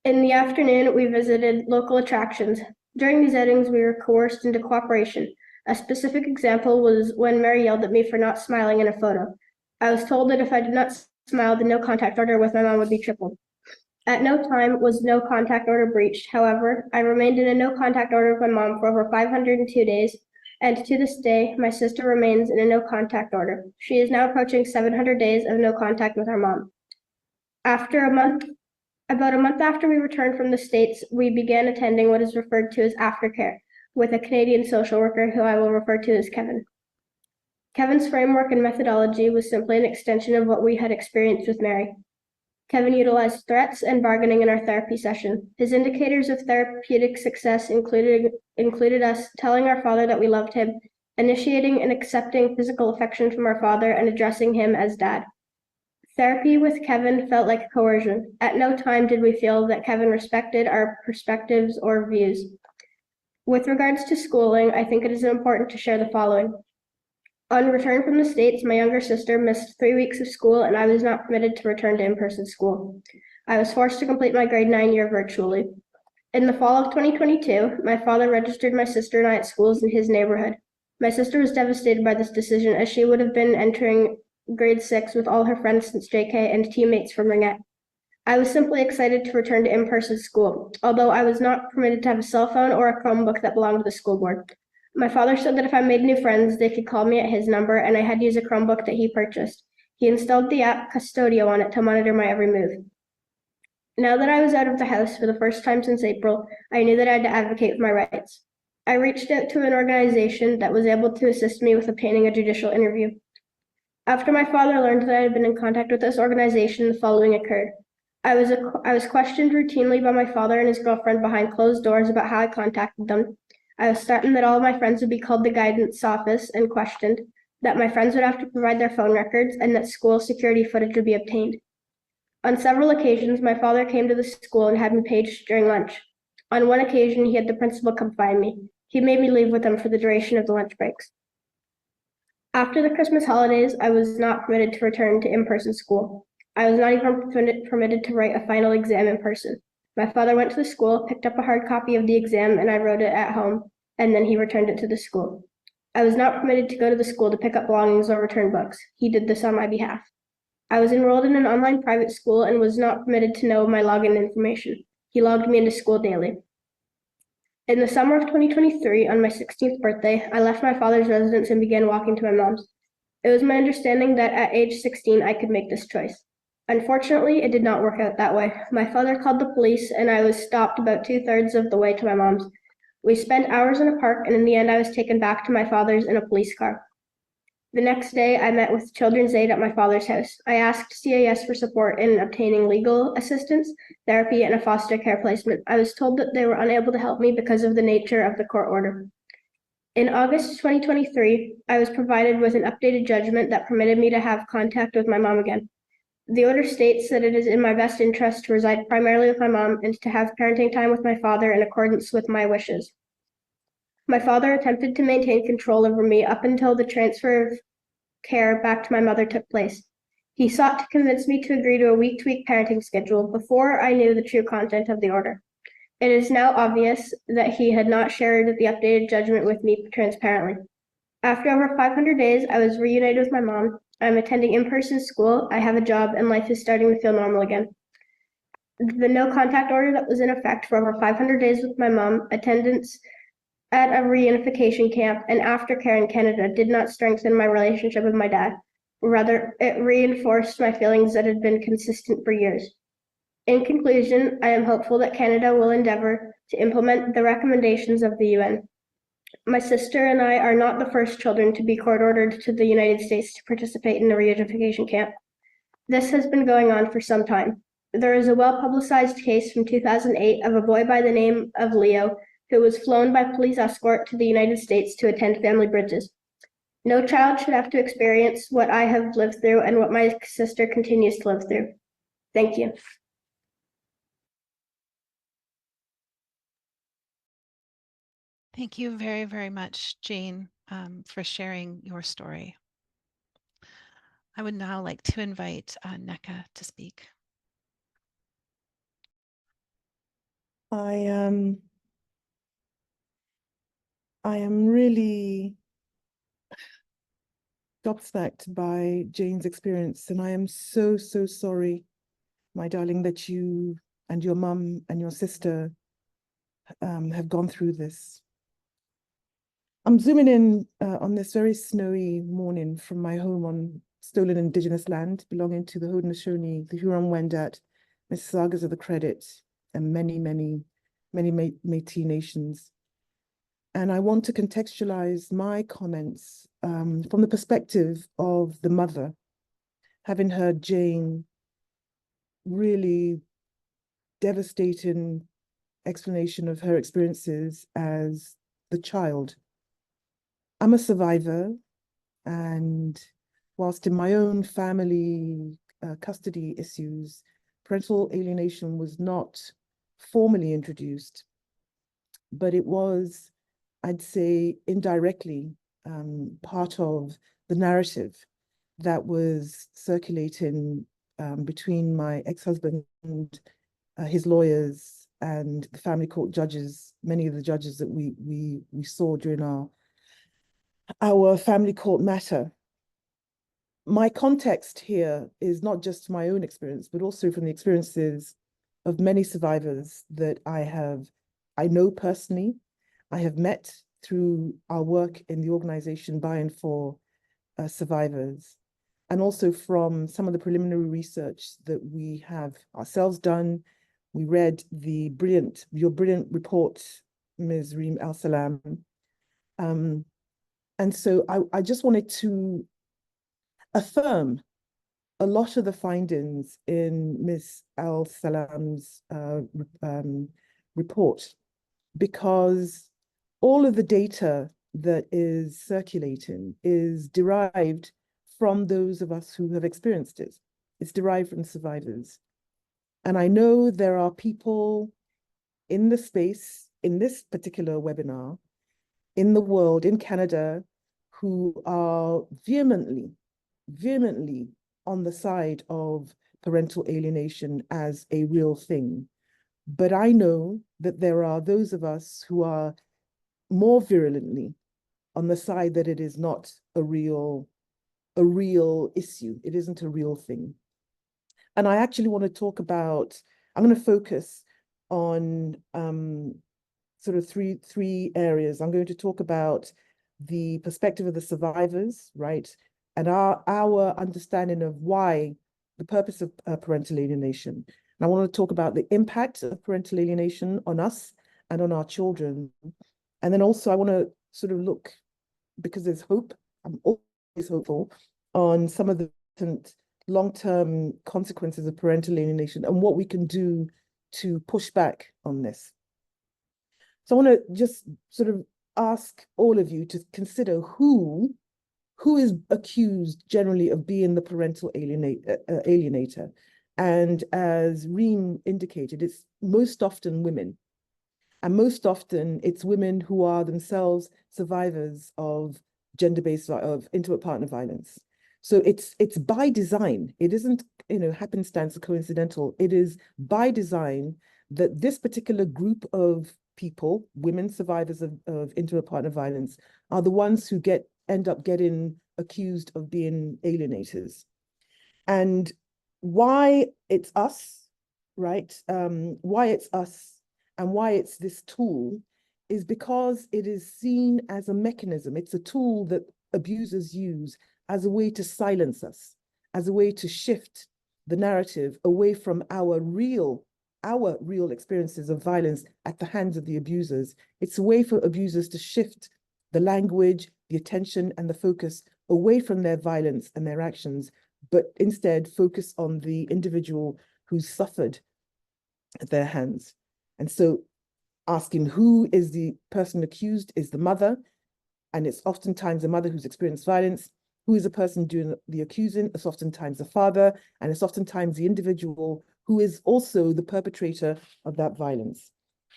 In the afternoon, we visited local attractions. During these outings, we were coerced into cooperation. A specific example was when Mary yelled at me for not smiling in a photo. I was told that if I did not smile, the no contact order with my mom would be tripled. At no time was no contact order breached. However, I remained in a no contact order with my mom for over 502 days, and to this day, my sister remains in a no contact order. She is now approaching 700 days of no contact with our mom. About a month after we returned from the States, we began attending what is referred to as aftercare with a Canadian social worker who I will refer to as Kevin. Kevin's framework and methodology was simply an extension of what we had experienced with Mary. Kevin utilized threats and bargaining in our therapy session. His indicators of therapeutic success included us telling our father that we loved him, initiating and accepting physical affection from our father, and addressing him as dad. Therapy with Kevin felt like coercion. At no time did we feel that Kevin respected our perspectives or views. With regards to schooling, I think it is important to share the following. On return from the States, my younger sister missed 3 weeks of school, and I was not permitted to return to in-person school. I was forced to complete my grade 9 year virtually. In the fall of 2022, my father registered my sister and I at schools in his neighborhood. My sister was devastated by this decision, as she would have been entering grade 6 with all her friends since JK and teammates from Ringette. I was simply excited to return to in-person school, although I was not permitted to have a cell phone or a Chromebook that belonged to the school board. My father said that if I made new friends, they could call me at his number, and I had to use a Chromebook that he purchased. He installed the app Custodio on it to monitor my every move. Now that I was out of the house for the first time since April, I knew that I had to advocate for my rights. I reached out to an organization that was able to assist me with obtaining a judicial interview. After my father learned that I had been in contact with this organization, the following occurred. I was questioned routinely by my father and his girlfriend behind closed doors about how I contacted them. I was threatened that all of my friends would be called to the guidance office and questioned, that my friends would have to provide their phone records, and that school security footage would be obtained. On several occasions, my father came to the school and had me paged during lunch. On one occasion, he had the principal come find me. He made me leave with him for the duration of the lunch breaks. After the Christmas holidays, I was not permitted to return to in-person school. I was not even permitted to write a final exam in person. My father went to the school, picked up a hard copy of the exam, and I wrote it at home, and then he returned it to the school. I was not permitted to go to the school to pick up belongings or return books. He did this on my behalf. I was enrolled in an online private school and was not permitted to know my login information. He logged me into school daily. In the summer of 2023, on my 16th birthday, I left my father's residence and began walking to my mom's. It was my understanding that at age 16, I could make this choice. Unfortunately, it did not work out that way. My father called the police, and I was stopped about 2/3 of the way to my mom's. We spent hours in a park, and in the end, I was taken back to my father's in a police car. The next day, I met with Children's Aid at my father's house. I asked CAS for support in obtaining legal assistance, therapy, and a foster care placement. I was told that they were unable to help me because of the nature of the court order. In August 2023, I was provided with an updated judgment that permitted me to have contact with my mom again. The order states that it is in my best interest to reside primarily with my mom and to have parenting time with my father in accordance with my wishes. My father attempted to maintain control over me up until the transfer of care back to my mother took place. He sought to convince me to agree to a week-to-week parenting schedule before I knew the true content of the order. It is now obvious that he had not shared the updated judgment with me transparently. After over 500 days, I was reunited with my mom. I'm attending in-person school, I have a job, and life is starting to feel normal again. The no contact order that was in effect for over 500 days with my mom, attendance at a reunification camp, and aftercare in Canada did not strengthen my relationship with my dad. Rather, it reinforced my feelings that had been consistent for years. In conclusion, I am hopeful that Canada will endeavor to implement the recommendations of the UN. My sister and I are not the first children to be court-ordered to the United States to participate in a reunification camp. This has been going on for some time. There is a well-publicized case from 2008 of a boy by the name of Leo who was flown by police escort to the United States to attend family bridges. No child should have to experience what I have lived through and what my sister continues to live through. Thank you. Thank you very, very much, Jane, for sharing your story. I would now like to invite Nneka to speak. I am really gobsmacked by Jane's experience, and I am so, so sorry, my darling, that you and your mum and your sister have gone through this. I'm zooming in on this very snowy morning from my home on stolen Indigenous land belonging to the Haudenosaunee, the Huron-Wendat, Mississaugas of the Credit, and many Métis nations. And I want to contextualize my comments from the perspective of the mother, having heard Jane really devastating explanation of her experiences as the child. I'm a survivor, and whilst in my own family custody issues, parental alienation was not formally introduced, but it was, I'd say, indirectly part of the narrative that was circulating between my ex-husband, his lawyers, and the family court judges, many of the judges that we saw during our family court matter. My context here is not just my own experience, but also from the experiences of many survivors that I know personally, I have met through our work in the organization by and for survivors, and also from some of the preliminary research that we have ourselves done. We read your brilliant report, Ms. Reem Alsalem. And so I just wanted to affirm a lot of the findings in Ms. Alsalem's report, because all of the data that is circulating is derived from those of us who have experienced it. It's derived from survivors. And I know there are people in the space, in this particular webinar, in the world, in Canada, who are vehemently on the side of parental alienation as a real thing. But I know that there are those of us who are more virulently on the side that it is not a real issue. It isn't a real thing. And I actually want to talk about, I'm going to focus on sort of three areas. I'm going to talk about the perspective of the survivors, right? And our understanding of why, the purpose of parental alienation. And I want to talk about the impact of parental alienation on us and on our children. And then also I want to sort of look, because there's hope, I'm always hopeful, on some of the long-term consequences of parental alienation and what we can do to push back on this. So I want to just sort of ask all of you to consider who is accused generally of being the parental alienator. And as Reem indicated, it's most often women. And most often it's women who are themselves survivors of gender-based, of intimate partner violence. So it's by design. It isn't, happenstance or coincidental. It is by design that this particular group of people, women survivors of intimate partner violence, are the ones who end up getting accused of being alienators. And why it's us, right? Why it's us and why it's this tool is because it is seen as a mechanism. It's a tool that abusers use as a way to silence us, as a way to shift the narrative away from our real experiences of violence at the hands of the abusers. It's a way for abusers to shift the language, the attention, and the focus away from their violence and their actions, but instead focus on the individual who's suffered at their hands. And so asking who is the person accused is the mother, and it's oftentimes a mother who's experienced violence, who is a person doing the accusing. It's oftentimes the father, and it's oftentimes the individual who is also the perpetrator of that violence.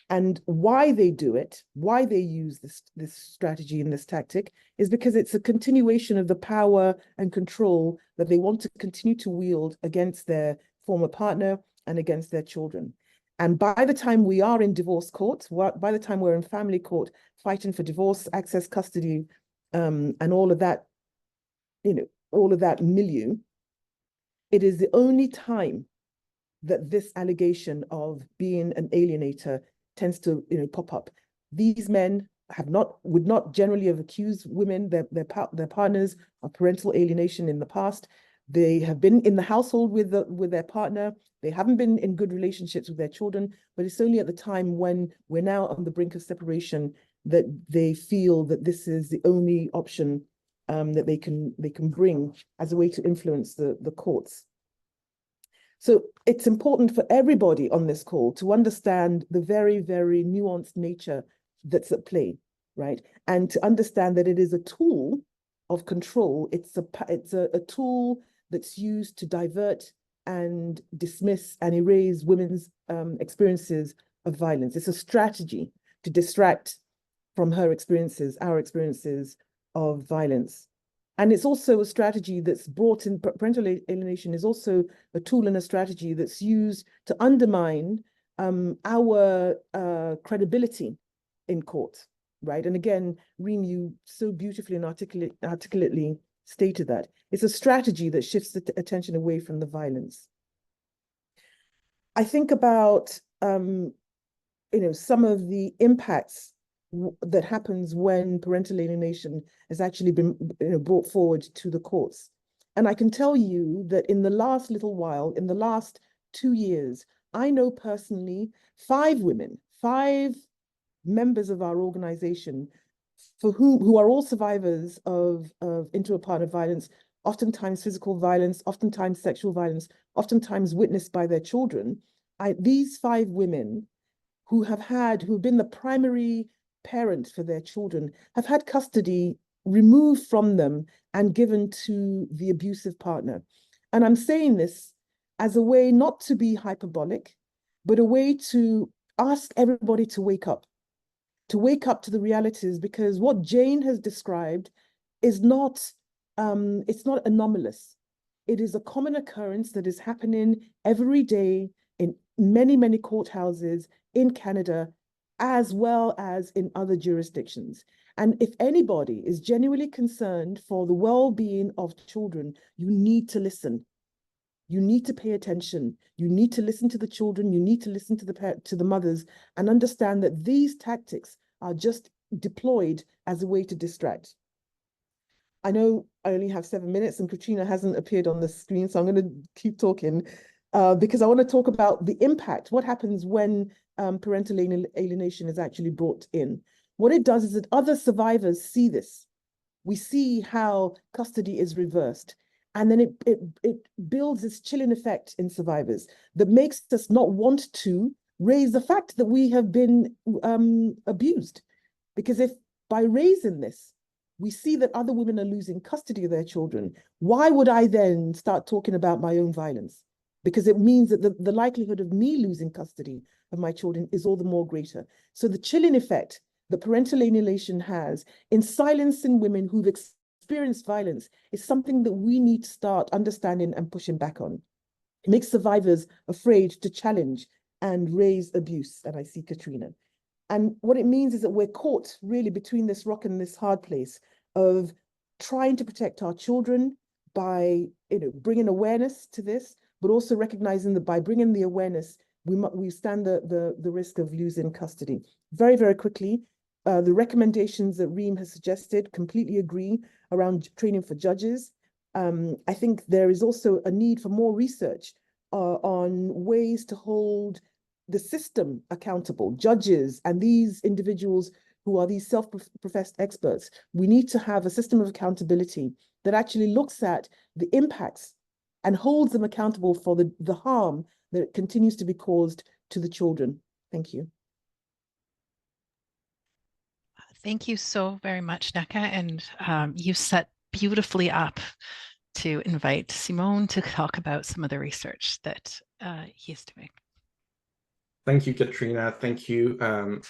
And why they do it, why they use this strategy and this tactic, is because it's a continuation of the power and control that they want to continue to wield against their former partner and against their children. And by the time we are in divorce court, by the time we're in family court, fighting for divorce, access, custody, and all of that, all of that milieu, it is the only time that this allegation of being an alienator tends to pop up. These men would not generally have accused women, their partners, of parental alienation in the past. They have been in the household with their partner. They haven't been in good relationships with their children, but it's only at the time when we're now on the brink of separation that they feel that this is the only option that they can bring as a way to influence the courts. So it's important for everybody on this call to understand the very, very nuanced nature that's at play, right? And to understand that it is a tool of control. It's a tool that's used to divert and dismiss and erase women's experiences of violence. It's a strategy to distract from our experiences of violence. And it's also a strategy that's brought in. Parental alienation is also a tool and a strategy that's used to undermine our credibility in court, right? And again, Reem, you so beautifully and articulately stated that. It's a strategy that shifts the attention away from the violence. I think about some of the impacts that happens when parental alienation has actually been brought forward to the courts. And I can tell you that in the last little while, in the last 2 years, I know personally 5 women, 5 members of our organization who are all survivors of inter-partner violence, oftentimes physical violence, oftentimes sexual violence, oftentimes witnessed by their children. These 5 women who have been the primary parent for their children have had custody removed from them and given to the abusive partner. And I'm saying this as a way not to be hyperbolic, but a way to ask everybody to wake up to the realities, because what Jane has described is not, it's not anomalous. It is a common occurrence that is happening every day in many, many courthouses in Canada, as well as in other jurisdictions. And if anybody is genuinely concerned for the well-being of children, you need to listen. You need to pay attention. You need to listen to the children. You need to listen to the mothers and understand that these tactics are just deployed as a way to distract. I know I only have 7 minutes and Katrina hasn't appeared on the screen, so I'm going to keep talking because I want to talk about the impact. What happens when parental alienation is actually brought in? What it does is that other survivors see this. We see how custody is reversed. And then it builds this chilling effect in survivors that makes us not want to raise the fact that we have been abused. Because if by raising this, we see that other women are losing custody of their children, why would I then start talking about my own violence? Because it means that the likelihood of me losing custody of my children is all the more greater. So the chilling effect that parental alienation has in silencing women who've experienced violence is something that we need to start understanding and pushing back on. It makes survivors afraid to challenge and raise abuse. And I see Katrina. And what it means is that we're caught really between this rock and this hard place of trying to protect our children by bringing awareness to this, but also recognizing that by bringing the awareness, we stand the risk of losing custody. Very, very quickly, the recommendations that Reem has suggested, completely agree, around training for judges. I think there is also a need for more research on ways to hold the system accountable, judges and these individuals who are these self-professed experts. We need to have a system of accountability that actually looks at the impacts and holds them accountable for the harm that continues to be caused to the children. Thank you. Thank you so very much, Neka. And you set beautifully up to invite Simone to talk about some of the research that he's doing. Thank you, Katrina. Thank you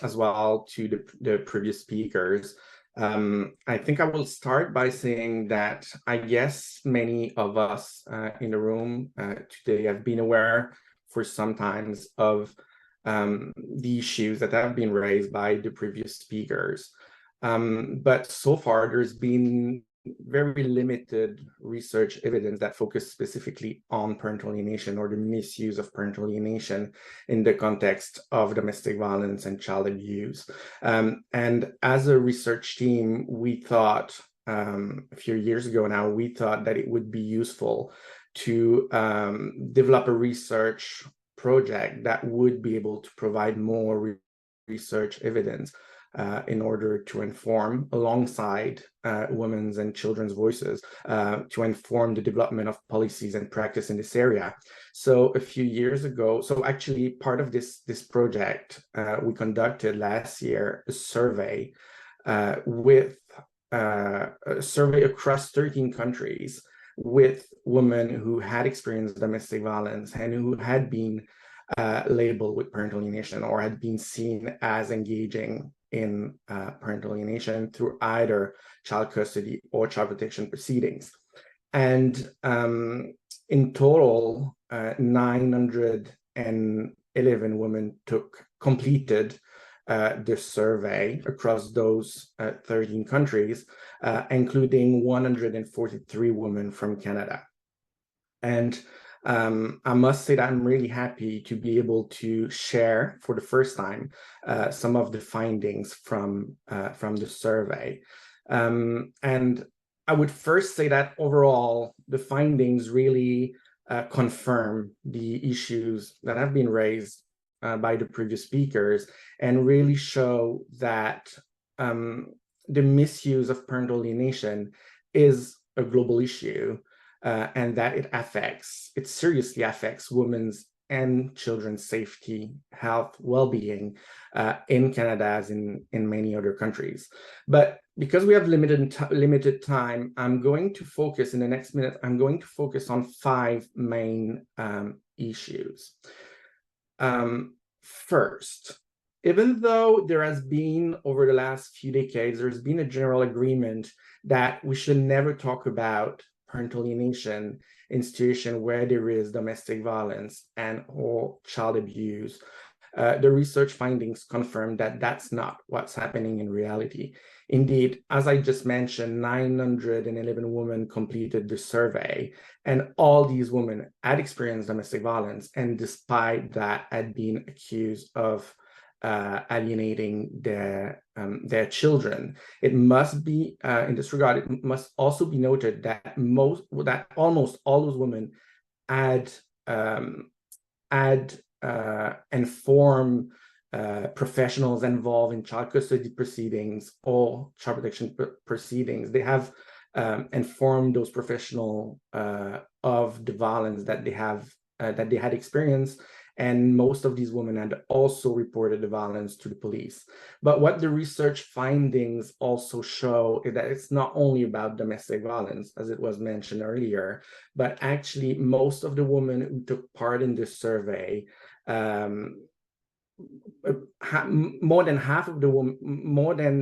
as well to the previous speakers. I think I will start by saying that I guess many of us in the room today have been aware for some time of the issues that have been raised by the previous speakers. But so far, there's been very limited research evidence that focus specifically on parental alienation or the misuse of parental alienation in the context of domestic violence and child abuse. And as a research team, we thought a few years ago now, we thought that it would be useful to develop a research project that would be able to provide more research evidence in order to inform, alongside women's and children's voices, to inform the development of policies and practice in this area. So a few years ago, so actually part of this project, we conducted last year a survey across 13 countries with women who had experienced domestic violence and who had been labeled with parental alienation or had been seen as engaging in parental alienation through either child custody or child protection proceedings. And in total, 911 women completed the survey across those 13 countries, including 143 women from Canada. And I must say that I'm really happy to be able to share for the first time some of the findings from the survey. And I would first say that overall, the findings really confirm the issues that have been raised by the previous speakers and really show that the misuse of parental alienation is a global issue. And that it seriously affects women's and children's safety, health, well-being in Canada as in many other countries. But because we have limited time, I'm going to focus in the next minute, I'm going to focus on 5 main issues. First, even though there has been, over the last few decades, there's been a general agreement that we should never talk about parental alienation in situations where there is domestic violence and or child abuse. The research findings confirm that that's not what's happening in reality. Indeed, as I just mentioned, 911 women completed the survey, and all these women had experienced domestic violence, and despite that, had been accused of alienating their children. It must be, in this regard, it must also be noted that almost all those women had informed professionals involved in child custody proceedings or child protection proceedings. They have informed those professionals of the violence that they had experienced. And most of these women had also reported the violence to the police. But what the research findings also show is that it's not only about domestic violence, as it was mentioned earlier, but actually most of the women who took part in this survey, more than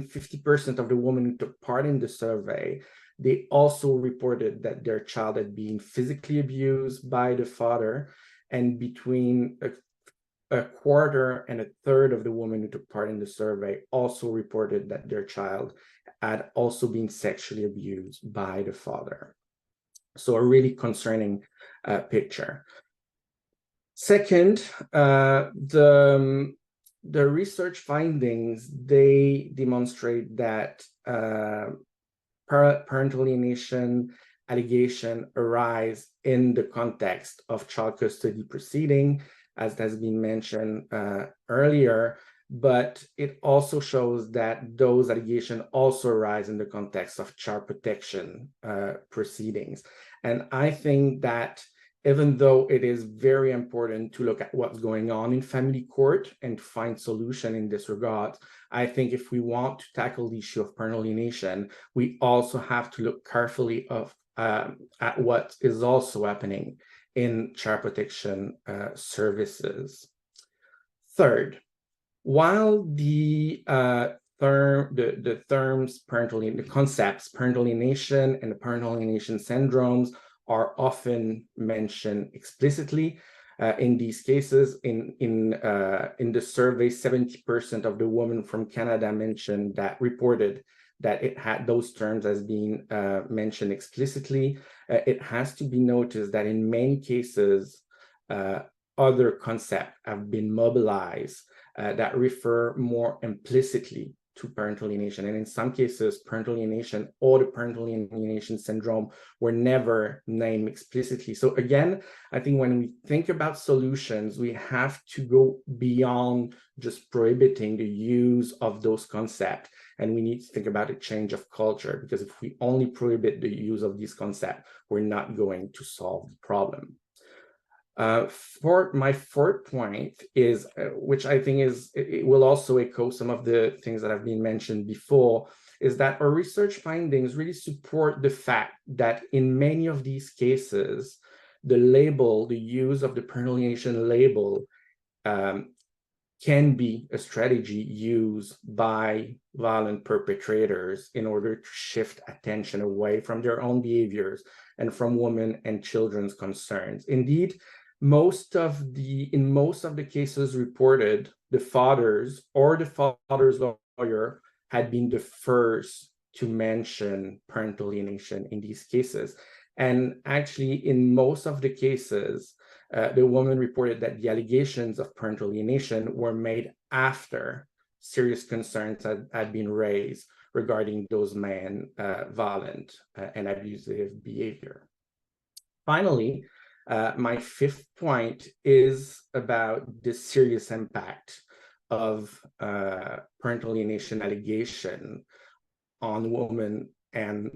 50% of the women who took part in the survey, they also reported that their child had been physically abused by the father. And between a quarter and a third of the women who took part in the survey also reported that their child had also been sexually abused by the father. So a really concerning picture. Second, the research findings, they demonstrate that parental alienation allegation arise in the context of child custody proceeding, as has been mentioned earlier, but it also shows that those allegations also arise in the context of child protection proceedings. And I think that even though it is very important to look at what's going on in family court and to find solution in this regard, I think if we want to tackle the issue of parental alienation, we also have to look carefully at what is also happening in child protection services. Third, while the terms the concepts parental alienation and the parental alienation syndromes are often mentioned explicitly. In these cases, in the survey, 70% of the women from Canada reported that it had those terms as being mentioned explicitly. It has to be noticed that in many cases, other concepts have been mobilized that refer more implicitly to parental alienation. And in some cases, parental alienation or the parental alienation syndrome were never named explicitly. So again, I think when we think about solutions, we have to go beyond just prohibiting the use of those concepts. And we need to think about a change of culture, because if we only prohibit the use of these concepts, we're not going to solve the problem. For my fourth point is, which I think it will also echo some of the things that have been mentioned before, is that our research findings really support the fact that in many of these cases, the use of the parental alienation label can be a strategy used by violent perpetrators in order to shift attention away from their own behaviors and from women and children's concerns. Indeed, in most of the cases reported, the fathers or the father's lawyer had been the first to mention parental alienation in these cases. And actually, in most of the cases, the woman reported that the allegations of parental alienation were made after serious concerns had been raised regarding those men violent and abusive behavior. Finally, my fifth point is about the serious impact of parental alienation allegation on women and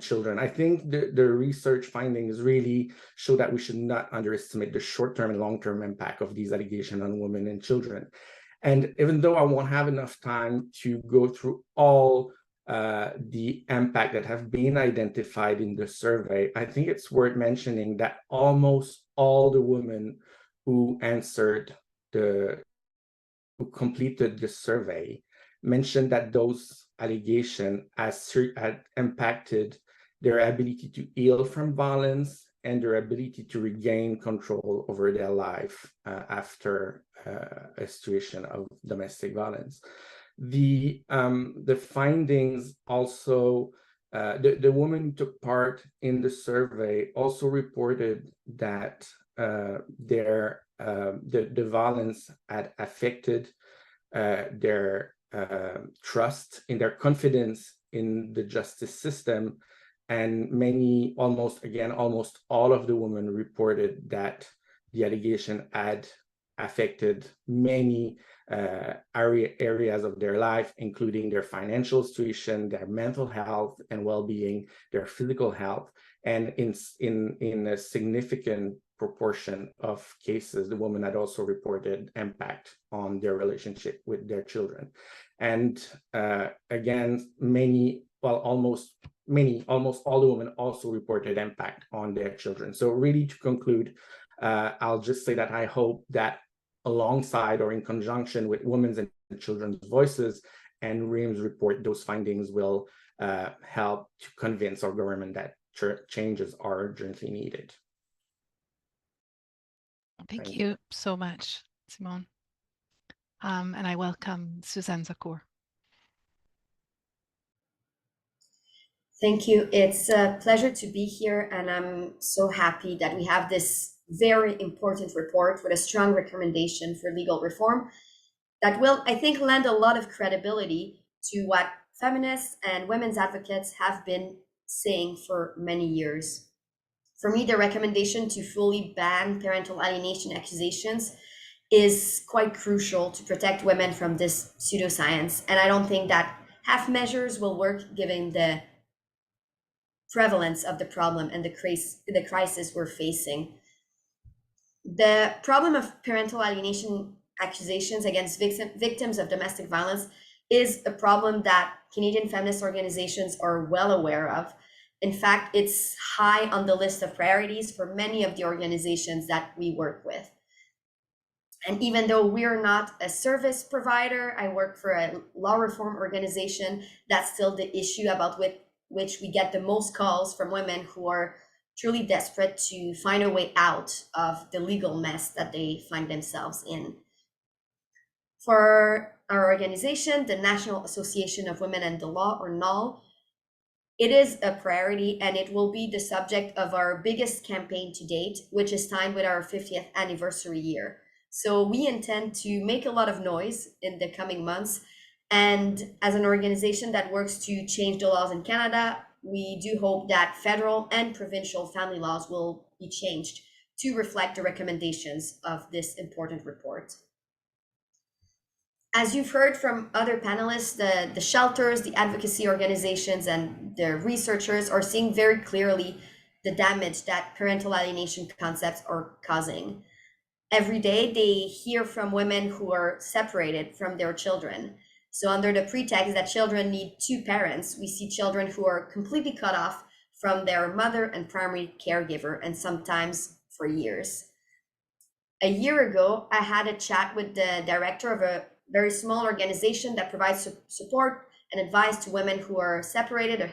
children. I think the research findings really show that we should not underestimate the short-term and long-term impact of these allegations on women and children. And even though I won't have enough time to go through all the impact that have been identified in the survey, I think it's worth mentioning that almost all the women who completed the survey mentioned that those allegations had impacted their ability to heal from violence and their ability to regain control over their life after a situation of domestic violence. The findings also, the women who took part in the survey also reported that the violence had affected their trust in their confidence in the justice system, and almost all of the women reported that the allegation had affected many areas of their life, including their financial situation, their mental health and well-being, their physical health, and in a significant proportion of cases, the woman had also reported impact on their relationship with their children. And again, almost all the women also reported impact on their children. So really, to conclude, I'll just say that I hope that alongside or in conjunction with women's and children's voices and Reem's report, those findings will help to convince our government that changes are urgently needed. Thank you so much, Simone. And I welcome Suzanne Zakour. Thank you. It's a pleasure to be here, and I'm so happy that we have this very important report with a strong recommendation for legal reform that will, I think, lend a lot of credibility to what feminists and women's advocates have been saying for many years. For me, the recommendation to fully ban parental alienation accusations is quite crucial to protect women from this pseudoscience. And I don't think that half measures will work given the prevalence of the problem and the crisis we're facing. The problem of parental alienation accusations against victims of domestic violence is a problem that Canadian feminist organizations are well aware of. In fact, it's high on the list of priorities for many of the organizations that we work with. And even though we're not a service provider, I work for a law reform organization, that's still the issue about which we get the most calls from women who are truly desperate to find a way out of the legal mess that they find themselves in. For our organization, the National Association of Women and the Law, or NAL, it is a priority, and it will be the subject of our biggest campaign to date, which is timed with our 50th anniversary year. So we intend to make a lot of noise in the coming months. And as an organization that works to change the laws in Canada, we do hope that federal and provincial family laws will be changed to reflect the recommendations of this important report. As you've heard from other panelists, the shelters, the advocacy organizations, and the researchers are seeing very clearly the damage that parental alienation concepts are causing. Every day, they hear from women who are separated from their children. So under the pretext that children need two parents, we see children who are completely cut off from their mother and primary caregiver, and sometimes for years. A year ago, I had a chat with the director of a very small organization that provides support and advice to women who are separated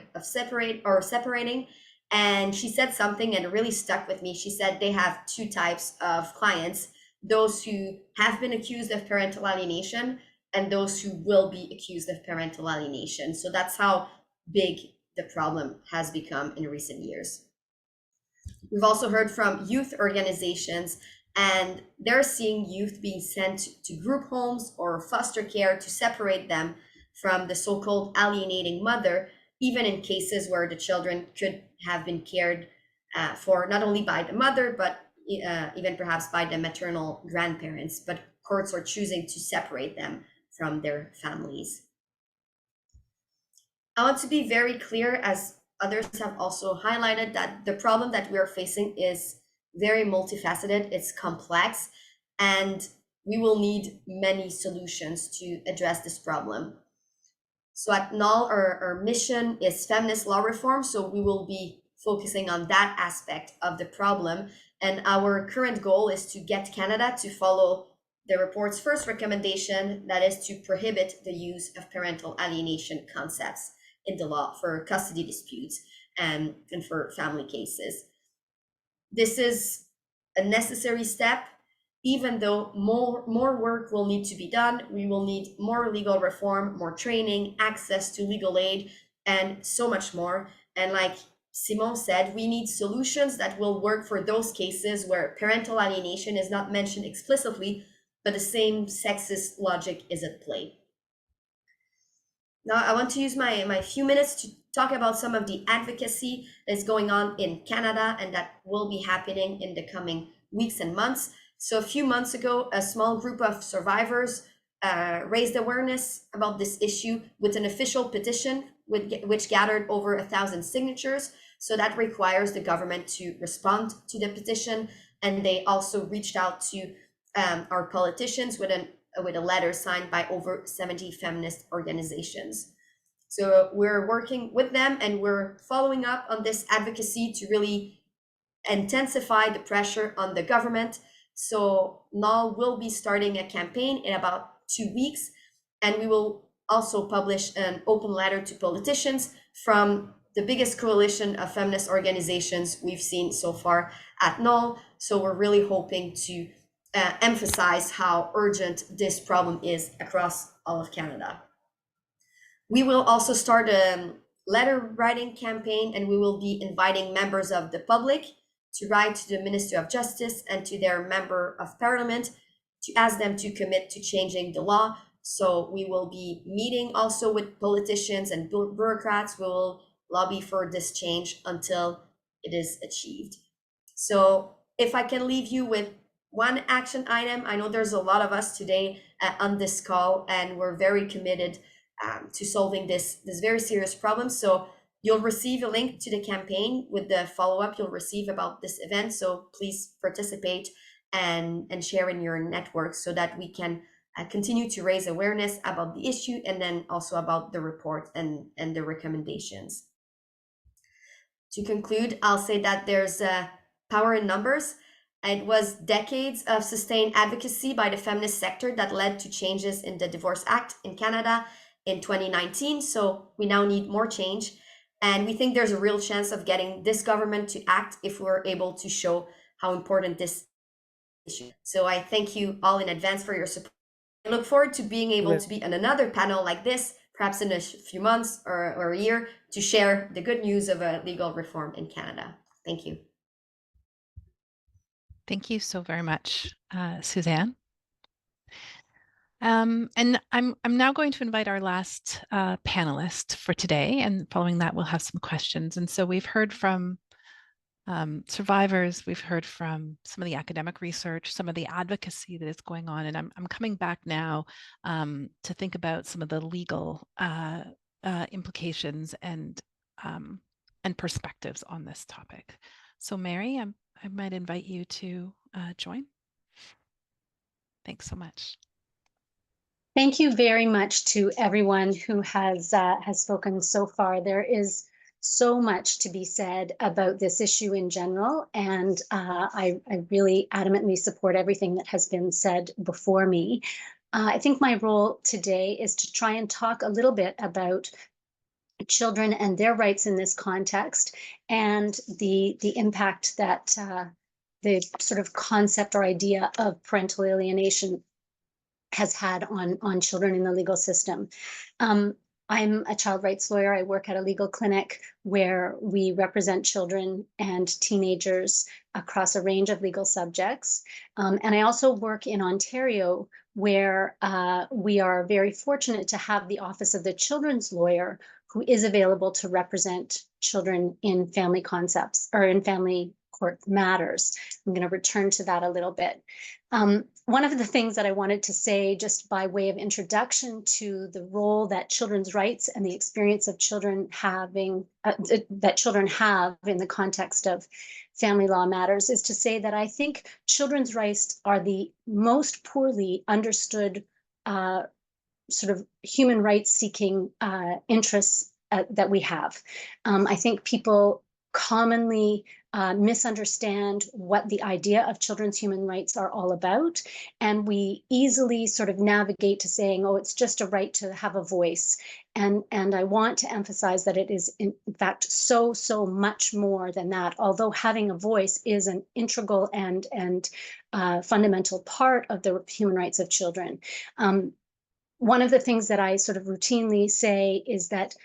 or separating. And she said something and it really stuck with me. She said they have two types of clients: those who have been accused of parental alienation and those who will be accused of parental alienation. So that's how big the problem has become in recent years. We've also heard from youth organizations, and they're seeing youth being sent to group homes or foster care to separate them from the so-called alienating mother, even in cases where the children could have been cared for not only by the mother, but even perhaps by the maternal grandparents, but courts are choosing to separate them from their families. I want to be very clear, as others have also highlighted, that the problem that we are facing is very multifaceted, it's complex, and we will need many solutions to address this problem. So at NAL, our mission is feminist law reform, so we will be focusing on that aspect of the problem. And our current goal is to get Canada to follow the report's first recommendation, that is to prohibit the use of parental alienation concepts in the law for custody disputes and for family cases. This is a necessary step. Even though more work will need to be done, we will need more legal reform, more training, access to legal aid, and so much more. And like Simon said, we need solutions that will work for those cases where parental alienation is not mentioned explicitly, but the same sexist logic is at play. Now, I want to use my few minutes to talk about some of the advocacy that's going on in Canada and that will be happening in the coming weeks and months. So a few months ago, a small group of survivors raised awareness about this issue with an official petition which gathered over 1,000 signatures. So that requires the government to respond to the petition. And they also reached out to our politicians with a letter signed by over 70 feminist organizations. So we're working with them and we're following up on this advocacy to really intensify the pressure on the government. So NAL will be starting a campaign in about 2 weeks, and we will also publish an open letter to politicians from the biggest coalition of feminist organizations we've seen so far at NAL. So we're really hoping to emphasize how urgent this problem is across all of Canada. We will also start a letter writing campaign, and we will be inviting members of the public to write to the Minister of Justice and to their member of parliament to ask them to commit to changing the law. So we will be meeting also with politicians and bureaucrats. We will lobby for this change until it is achieved. So if I can leave you with one action item, I know there's a lot of us today on this call, and we're very committed to solving this very serious problem. So You'll receive a link to the campaign with the follow-up you'll receive about this event. So please participate and share in your network so that we can continue to raise awareness about the issue and then also about the report and the recommendations. To conclude, I'll say that there's power in numbers. It was decades of sustained advocacy by the feminist sector that led to changes in the Divorce Act in Canada in 2019. So we now need more change. And we think there's a real chance of getting this government to act if we're able to show how important this issue is. So I thank you all in advance for your support. I look forward to being able to be on another panel like this, perhaps in a few months or a year, to share the good news of a legal reform in Canada. Thank you. Thank you so very much, Suzanne. And I'm now going to invite our last panelist for today, and following that we'll have some questions. And so we've heard from survivors, we've heard from some of the academic research, some of the advocacy that is going on, and I'm coming back now to think about some of the legal implications and perspectives on this topic. So Mary, I might invite you to join. Thanks so much. Thank you very much to everyone who has spoken so far. There is so much to be said about this issue in general, and I really adamantly support everything that has been said before me. I think my role today is to try and talk a little bit about children and their rights in this context, and the impact that the sort of concept or idea of parental alienation has had on children in the legal system. I'm a child rights lawyer. I work at a legal clinic where we represent children and teenagers across a range of legal subjects. And I also work in Ontario, where we are very fortunate to have the Office of the Children's Lawyer, who is available to represent children in family concepts or in family court matters. I'm going to return to that a little bit. One of the things that I wanted to say, just by way of introduction to the role that children's rights and the experience of children having that children have in the context of family law matters, is to say that I think children's rights are the most poorly understood sort of human rights seeking interests that we have. I think people commonly misunderstand what the idea of children's human rights are all about, and we easily sort of navigate to saying, oh, it's just a right to have a voice. And I want to emphasize that it is in fact so much more than that, although having a voice is an integral and fundamental part of the human rights of children. One of the things that I sort of routinely say is that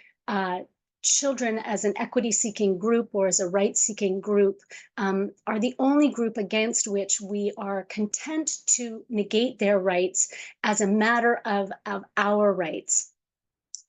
children as an equity-seeking group or as a rights-seeking group are the only group against which we are content to negate their rights as a matter of our rights.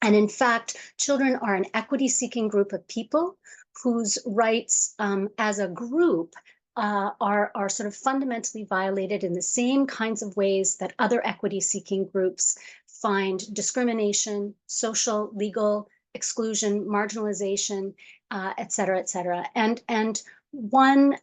And in fact, children are an equity-seeking group of people whose rights as a group are sort of fundamentally violated in the same kinds of ways that other equity-seeking groups find discrimination, social, legal, exclusion, marginalization, et cetera, et cetera. And one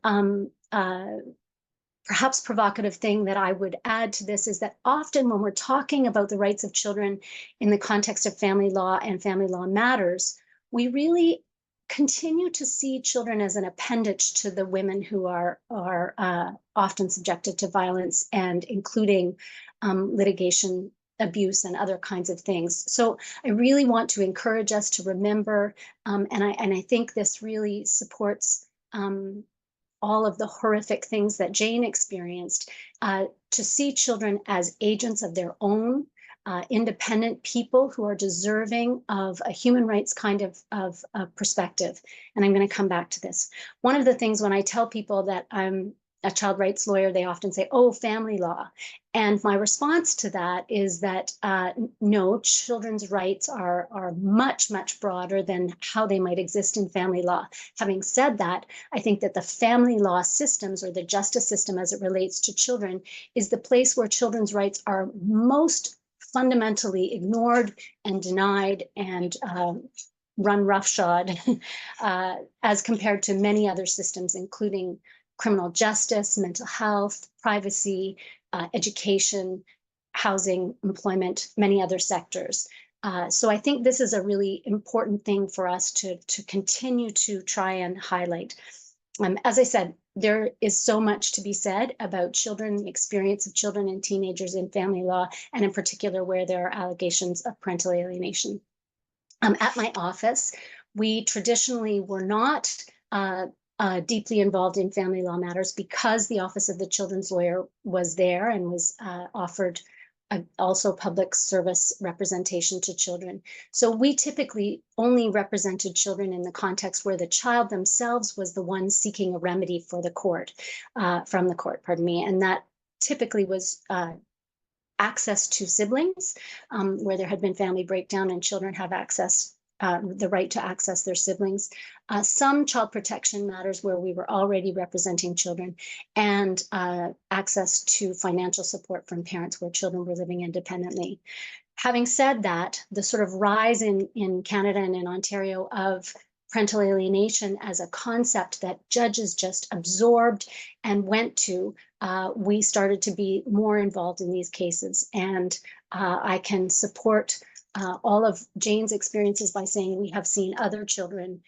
perhaps provocative thing that I would add to this is that often when we're talking about the rights of children in the context of family law and family law matters, we really continue to see children as an appendage to the women who are often subjected to violence, and including litigation, abuse, and other kinds of things. So I really want to encourage us to remember, and I think this really supports all of the horrific things that Jane experienced, to see children as agents of their own, independent people who are deserving of a human rights kind of perspective. And I'm going to come back to this. One of the things when I tell people that I'm a child rights lawyer, they often say, oh, family law. And my response to that is that no, children's rights are much broader than how they might exist in family law. Having said that, I think that the family law systems, or the justice system as it relates to children, is the place where children's rights are most fundamentally ignored and denied and run roughshod as compared to many other systems, including criminal justice, mental health, privacy, education, housing, employment, many other sectors. So I think this is a really important thing for us to continue to try and highlight. As I said, there is so much to be said about children, the experience of children and teenagers in family law, and in particular where there are allegations of parental alienation. At my office, we traditionally were not deeply involved in family law matters because the Office of the Children's Lawyer was there and was offered also public service representation to children. So we typically only represented children in the context where the child themselves was the one seeking a remedy for the court, from the court, pardon me, and that typically was access to siblings, where there had been family breakdown and children have access, the right to access their siblings. Some child protection matters where we were already representing children, and access to financial support from parents where children were living independently. Having said that, the sort of rise in Canada and in Ontario of parental alienation as a concept that judges just absorbed and went to, we started to be more involved in these cases. And I can support all of Jane's experiences by saying we have seen other children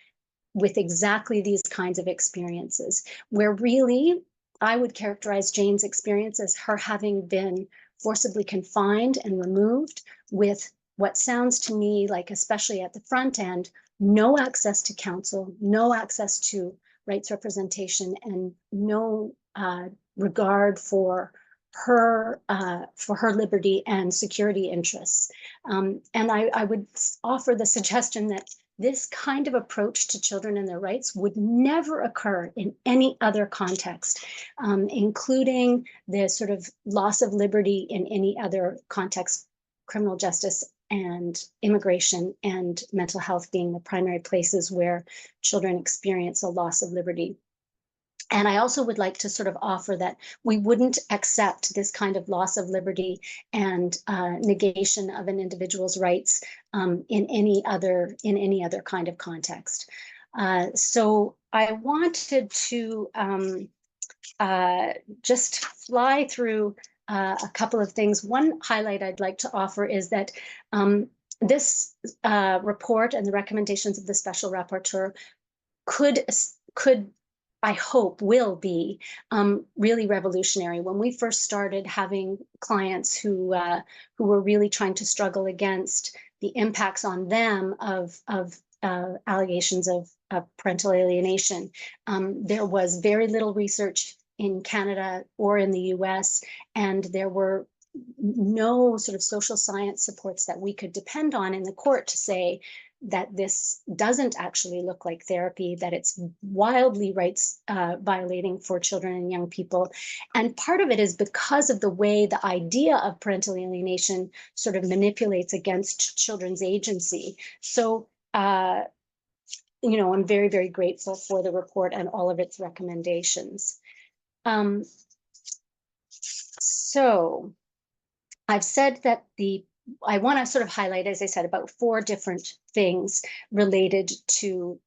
with exactly these kinds of experiences, where really I would characterize Jane's experience as her having been forcibly confined and removed with what sounds to me like, especially at the front end, no access to counsel, no access to rights representation, and no regard for her liberty and security interests. And I would offer the suggestion that this kind of approach to children and their rights would never occur in any other context, including the sort of loss of liberty in any other context, criminal justice and immigration and mental health being the primary places where children experience a loss of liberty. And I also would like to sort of offer that we wouldn't accept this kind of loss of liberty and negation of an individual's rights in any other kind of context. So I wanted to just fly through a couple of things. One highlight I'd like to offer is that this report and the recommendations of the Special Rapporteur could I hope will be really revolutionary. When we first started having clients who were really trying to struggle against the impacts on them of allegations of parental alienation, there was very little research in Canada or in the US, and there were no sort of social science supports that we could depend on in the court to say that this doesn't actually look like therapy, that it's wildly rights violating for children and young people. And part of it is because of the way the idea of parental alienation sort of manipulates against children's agency. So, you know, I'm very, very grateful for the report and all of its recommendations. So I've said that I want to sort of highlight, as I said, about 4 different things related to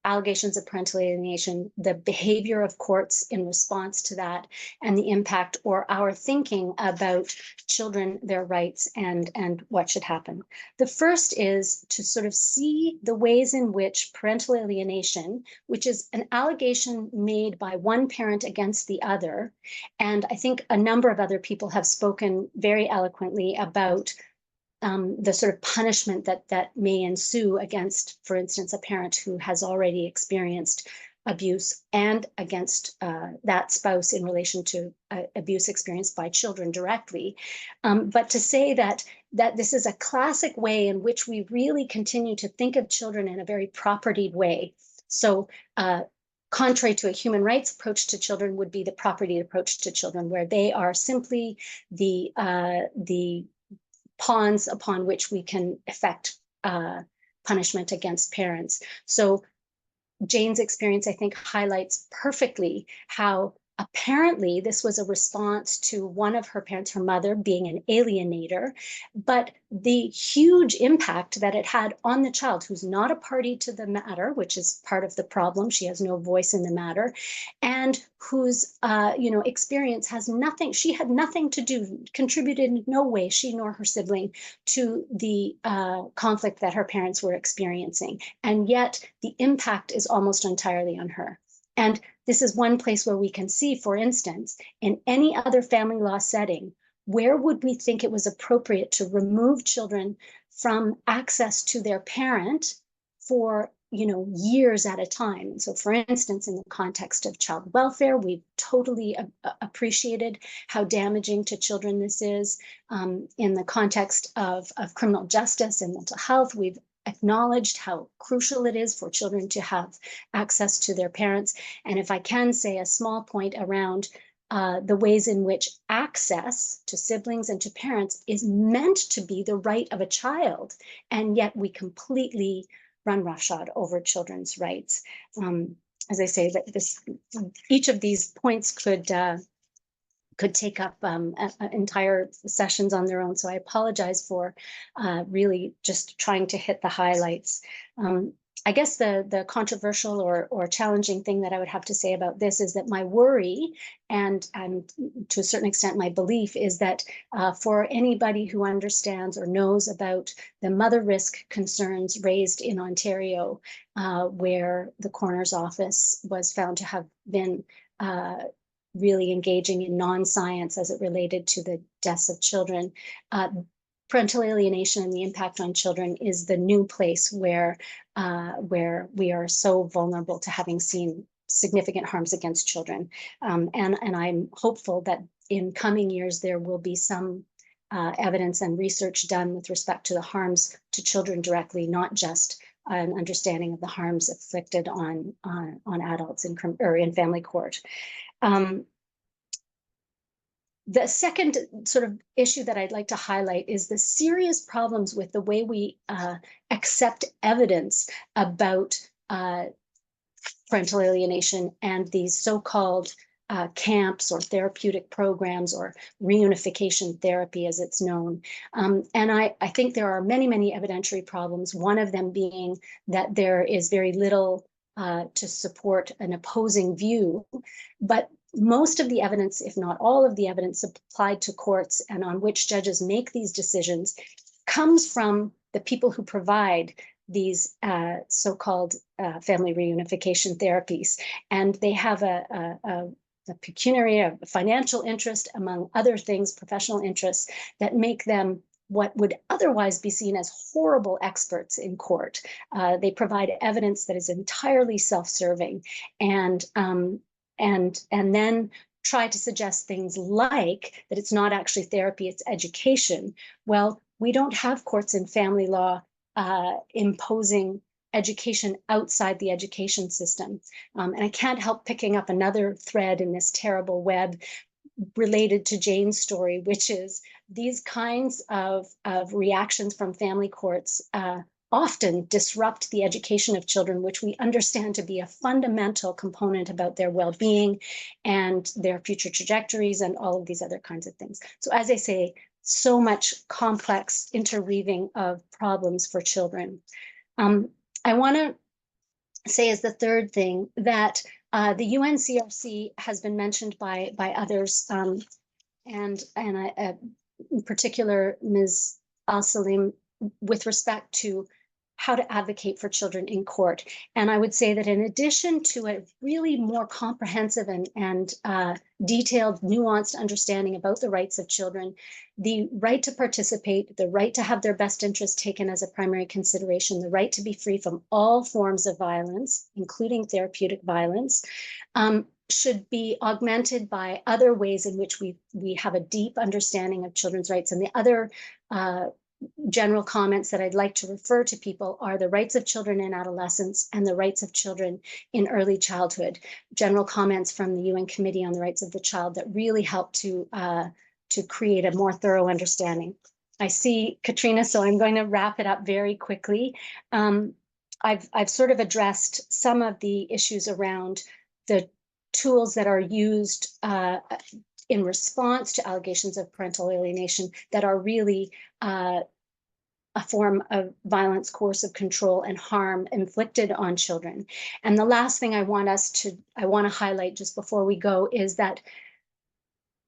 allegations of parental alienation, the behavior of courts in response to that, and the impact or our thinking about children, their rights, and what should happen. The first is to sort of see the ways in which parental alienation, which is an allegation made by one parent against the other, and I think a number of other people have spoken very eloquently about the sort of punishment that may ensue against, for instance, a parent who has already experienced abuse, and against that spouse in relation to abuse experienced by children directly. But to say that this is a classic way in which we really continue to think of children in a very propertied way. So contrary to a human rights approach to children would be the property approach to children, where they are simply the pawns upon which we can effect punishment against parents. So Jane's experience, I think, highlights perfectly how Apparently, this was a response to one of her parents, her mother, being an alienator, but the huge impact that it had on the child, who's not a party to the matter, which is part of the problem. She has no voice in the matter, and whose experience has nothing. She had nothing to do, contributed in no way, she nor her sibling, to the conflict that her parents were experiencing, and yet the impact is almost entirely on her. And this is one place where we can see, for instance, in any other family law setting, where would we think it was appropriate to remove children from access to their parent for years at a time? And so, for instance, in the context of child welfare, we've totally appreciated how damaging to children this is. In the context of criminal justice and mental health, we've acknowledged how crucial it is for children to have access to their parents. And if I can say a small point around the ways in which access to siblings and to parents is meant to be the right of a child, and yet we completely run roughshod over children's rights. As I say, that each of these points could take up entire sessions on their own. So I apologize for really just trying to hit the highlights. I guess the controversial or challenging thing that I would have to say about this is that my worry and to a certain extent my belief is that for anybody who understands or knows about the mother risk concerns raised in Ontario, where the coroner's office was found to have been really engaging in non-science as it related to the deaths of children. Parental alienation and the impact on children is the new place where we are so vulnerable to having seen significant harms against children. And I'm hopeful that in coming years, there will be some evidence and research done with respect to the harms to children directly, not just an understanding of the harms inflicted on adults in family court. The second sort of issue that I'd like to highlight is the serious problems with the way we accept evidence about parental alienation and these so-called camps or therapeutic programs or reunification therapy as it's known. And I think there are many, many evidentiary problems, one of them being that there is very little to support an opposing view, but most of the evidence, if not all of the evidence applied to courts and on which judges make these decisions, comes from the people who provide these so-called family reunification therapies. And they have a pecuniary, a financial interest, among other things, professional interests, that make them what would otherwise be seen as horrible experts in court. They provide evidence that is entirely self-serving and then try to suggest things like that it's not actually therapy, it's education. Well, we don't have courts in family law imposing education outside the education system. And I can't help picking up another thread in this terrible web related to Jane's story, which is these kinds of reactions from family courts often disrupt the education of children, which we understand to be a fundamental component about their well-being and their future trajectories and all of these other kinds of things. So as I say, so much complex interweaving of problems for children. I want to say as the third thing that the UNCRC has been mentioned by others, and in particular Ms. Alsalem, with respect to how to advocate for children in court. And I would say that in addition to a really more comprehensive and detailed, nuanced understanding about the rights of children, the right to participate, the right to have their best interests taken as a primary consideration, the right to be free from all forms of violence, including therapeutic violence, should be augmented by other ways in which we have a deep understanding of children's rights. And the other general comments that I'd like to refer to people are the rights of children in adolescence and the rights of children in early childhood. General comments from the UN Committee on the Rights of the Child that really help to create a more thorough understanding. I see Katrina, so I'm going to wrap it up very quickly. I've sort of addressed some of the issues around the tools that are used in response to allegations of parental alienation that are really a form of violence, coercive control, and harm inflicted on children. And the last thing I want to highlight just before we go is that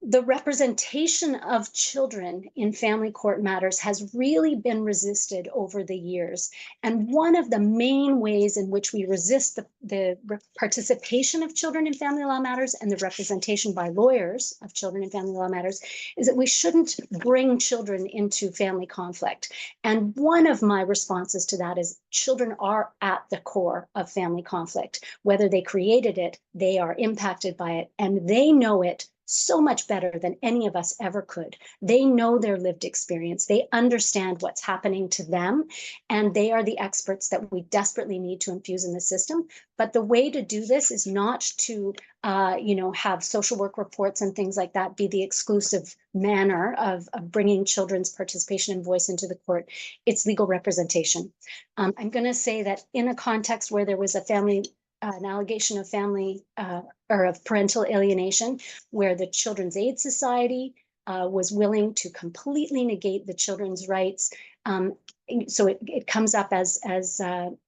the representation of children in family court matters has really been resisted over the years. And one of the main ways in which we resist the participation of children in family law matters and the representation by lawyers of children in family law matters is that we shouldn't bring children into family conflict. And one of my responses to that is children are at the core of family conflict. Whether they created it, they are impacted by it, and they know it so much better than any of us ever could. They know their lived experience. They understand what's happening to them, and they are the experts that we desperately need to infuse in the system. But the way to do this is not to, have social work reports and things like that be the exclusive manner of bringing children's participation and voice into the court. It's legal representation. I'm going to say that in a context where there was an allegation of family or of parental alienation, where the Children's Aid Society was willing to completely negate the children's rights. So it comes up as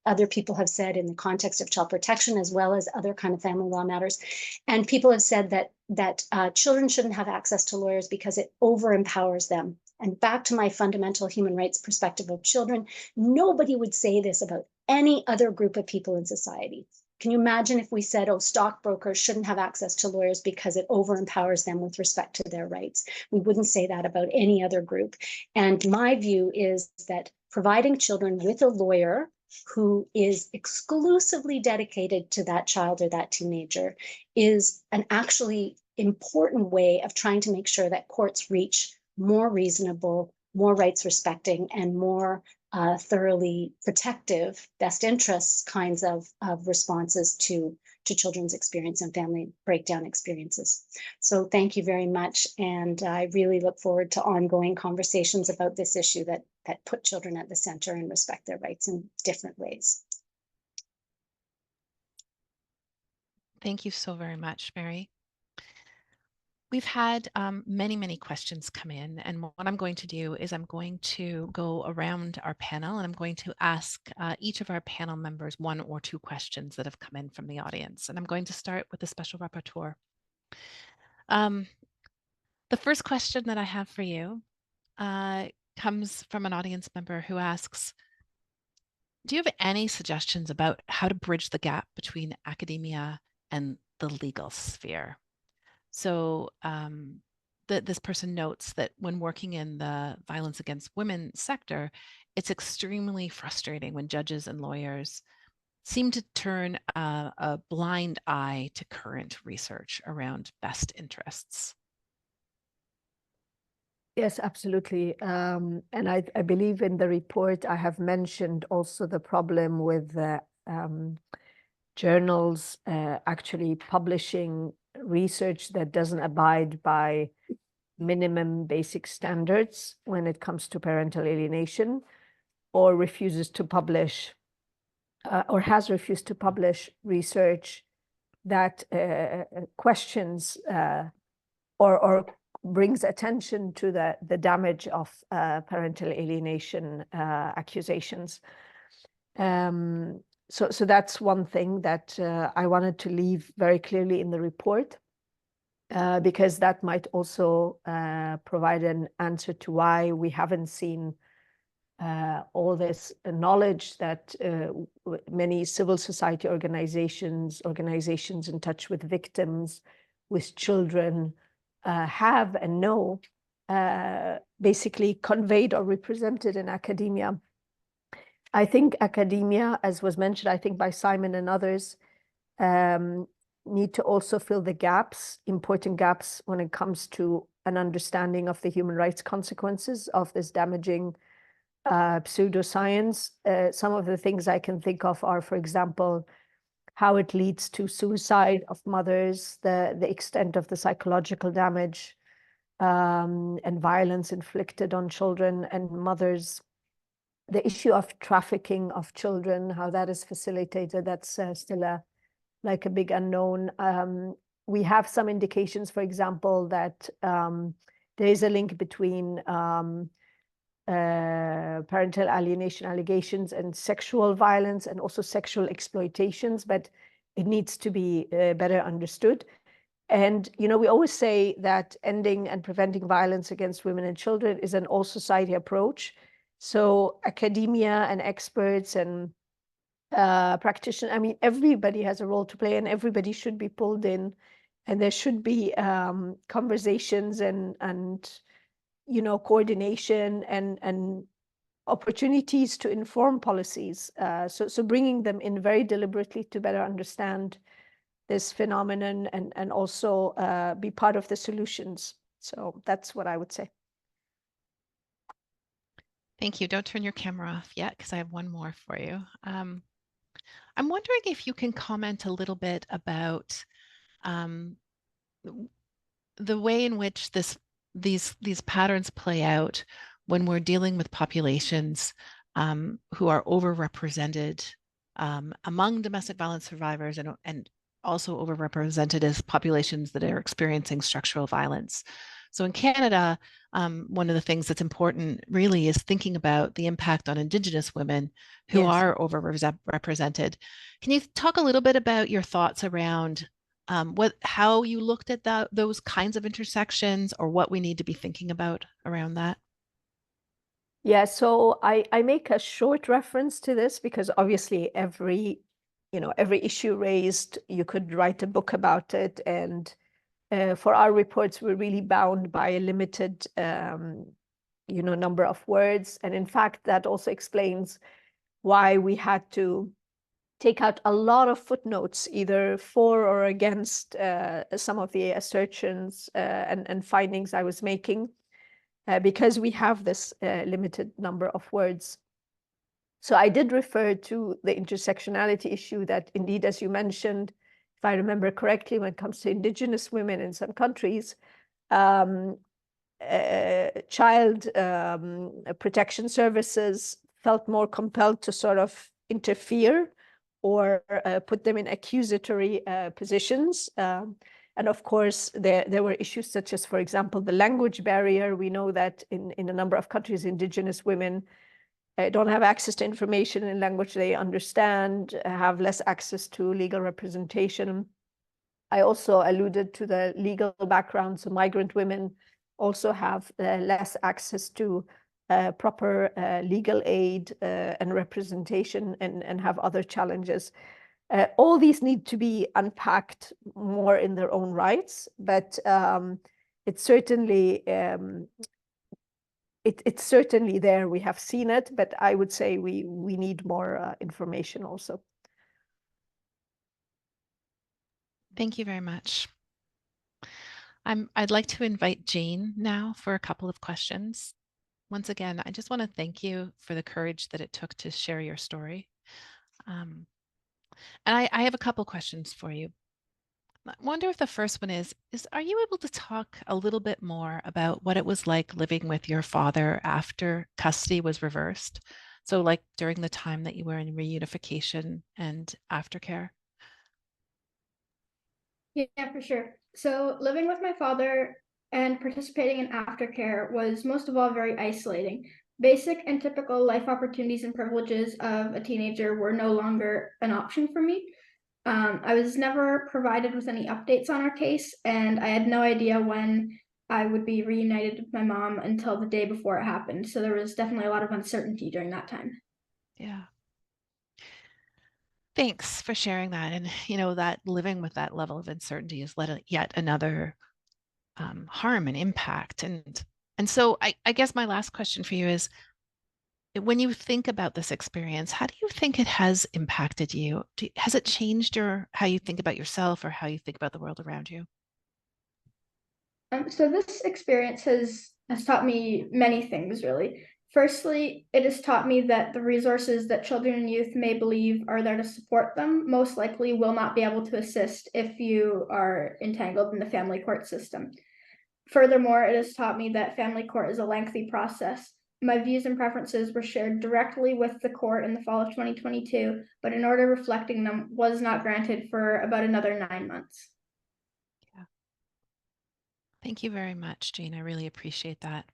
other people have said in the context of child protection, as well as other kind of family law matters. And people have said that children shouldn't have access to lawyers because it over-empowers them. And back to my fundamental human rights perspective of children, nobody would say this about any other group of people in society. Can you imagine if we said, oh, stockbrokers shouldn't have access to lawyers because it over-empowers them with respect to their rights? We wouldn't say that about any other group. And my view is that providing children with a lawyer who is exclusively dedicated to that child or that teenager is an actually important way of trying to make sure that courts reach more reasonable, more rights respecting, and more thoroughly protective, best interests kinds of responses to children's experience and family breakdown experiences. So thank you very much. And I really look forward to ongoing conversations about this issue that put children at the center and respect their rights in different ways. Thank you so very much, Mary. We've had many questions come in, and what I'm going to do is I'm going to go around our panel and I'm going to ask each of our panel members 1 or 2 questions that have come in from the audience. And I'm going to start with the Special Rapporteur. The first question that I have for you comes from an audience member who asks, do you have any suggestions about how to bridge the gap between academia and the legal sphere? So this person notes that when working in the violence against women sector, it's extremely frustrating when judges and lawyers seem to turn a blind eye to current research around best interests. Yes, absolutely. And I believe in the report I have mentioned also the problem with journals actually publishing research that doesn't abide by minimum basic standards when it comes to parental alienation, or refuses to publish or has refused to publish research that questions or brings attention to the damage of parental alienation accusations. So that's one thing that I wanted to leave very clearly in the report, because that might also provide an answer to why we haven't seen all this knowledge that many civil society organizations in touch with victims, with children, have and know, basically conveyed or represented in academia. I think academia, as was mentioned, I think by Simon and others, need to also fill the gaps, important gaps, when it comes to an understanding of the human rights consequences of this damaging pseudoscience. Some of the things I can think of are, for example, how it leads to suicide of mothers, the extent of the psychological damage and violence inflicted on children and mothers. The issue of trafficking of children, how that is facilitated, that's still a big unknown. we have some indications, for example, that there is a link between parental alienation allegations and sexual violence and also sexual exploitations, but it needs to be better understood. And, you know, we always say that ending and preventing violence against women and children is an all-society approach. So academia and experts and practitioners, I mean, everybody has a role to play and everybody should be pulled in. And there should be conversations and you know, coordination and opportunities to inform policies. So bringing them in very deliberately to better understand this phenomenon and also be part of the solutions. So that's what I would say. Thank you. Don't turn your camera off yet, because I have one more for you. I'm wondering if you can comment a little bit about the way in which these patterns play out when we're dealing with populations who are overrepresented among domestic violence survivors and also overrepresented as populations that are experiencing structural violence. So in Canada, one of the things that's important really is thinking about the impact on Indigenous women who Yes. are overrepresented. Can you talk a little bit about your thoughts around how you looked at those kinds of intersections, or what we need to be thinking about around that? Yeah, so I make a short reference to this because obviously every issue raised, you could write a book about it. And for our reports, we're really bound by a limited, number of words. And in fact, that also explains why we had to take out a lot of footnotes, either for or against some of the assertions and findings I was making, because we have this limited number of words. So I did refer to the intersectionality issue that indeed, as you mentioned, if I remember correctly, when it comes to Indigenous women in some countries, child protection services felt more compelled to sort of interfere or put them in accusatory positions. And of course, there were issues such as, for example, the language barrier. We know that in a number of countries, Indigenous women don't have access to information in language they understand, have less access to legal representation. I also alluded to the legal background. So migrant women also have less access to proper legal aid and representation and have other challenges. All these need to be unpacked more in their own rights, but it's certainly it's certainly there. We have seen it, but I would say we need more information also. Thank you very much. I'd like to invite Jane now for a couple of questions. Once again, I just want to thank you for the courage that it took to share your story. And I have a couple questions for you. I wonder if the first one is are you able to talk a little bit more about what it was like living with your father after custody was reversed? So like during the time that you were in reunification and aftercare? Yeah, for sure. So living with my father and participating in aftercare was most of all very isolating. Basic and typical life opportunities and privileges of a teenager were no longer an option for me. I was never provided with any updates on our case, and I had no idea when I would be reunited with my mom until the day before it happened. So there was definitely a lot of uncertainty during that time. Yeah. Thanks for sharing that. And, you know, that living with that level of uncertainty has led to yet another harm and impact. And so I guess my last question for you is, when you think about this experience, how do you think it has impacted you? Has it changed how you think about yourself or how you think about the world around you? So this experience has taught me many things, really. Firstly, it has taught me that the resources that children and youth may believe are there to support them most likely will not be able to assist if you are entangled in the family court system. Furthermore, it has taught me that family court is a lengthy process. My views and preferences were shared directly with the court in the fall of 2022, but an order reflecting them was not granted for about another 9 months. Thank you very much, Jane. I really appreciate that.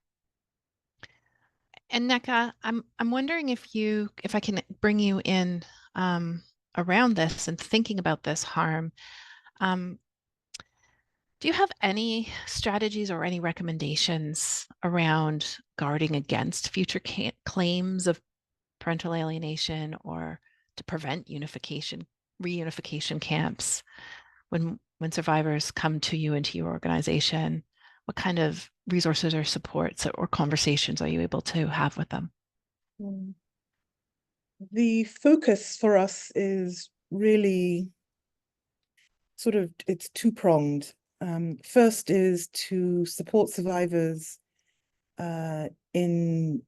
And Neka, I'm wondering if I can bring you in around this and thinking about this harm. Um, do you have any strategies or any recommendations around guarding against future claims of parental alienation or to prevent reunification camps when survivors come to you into your organization? What kind of resources or supports or conversations are you able to have with them? The focus for us is really sort of, it's two-pronged. First is to support survivors in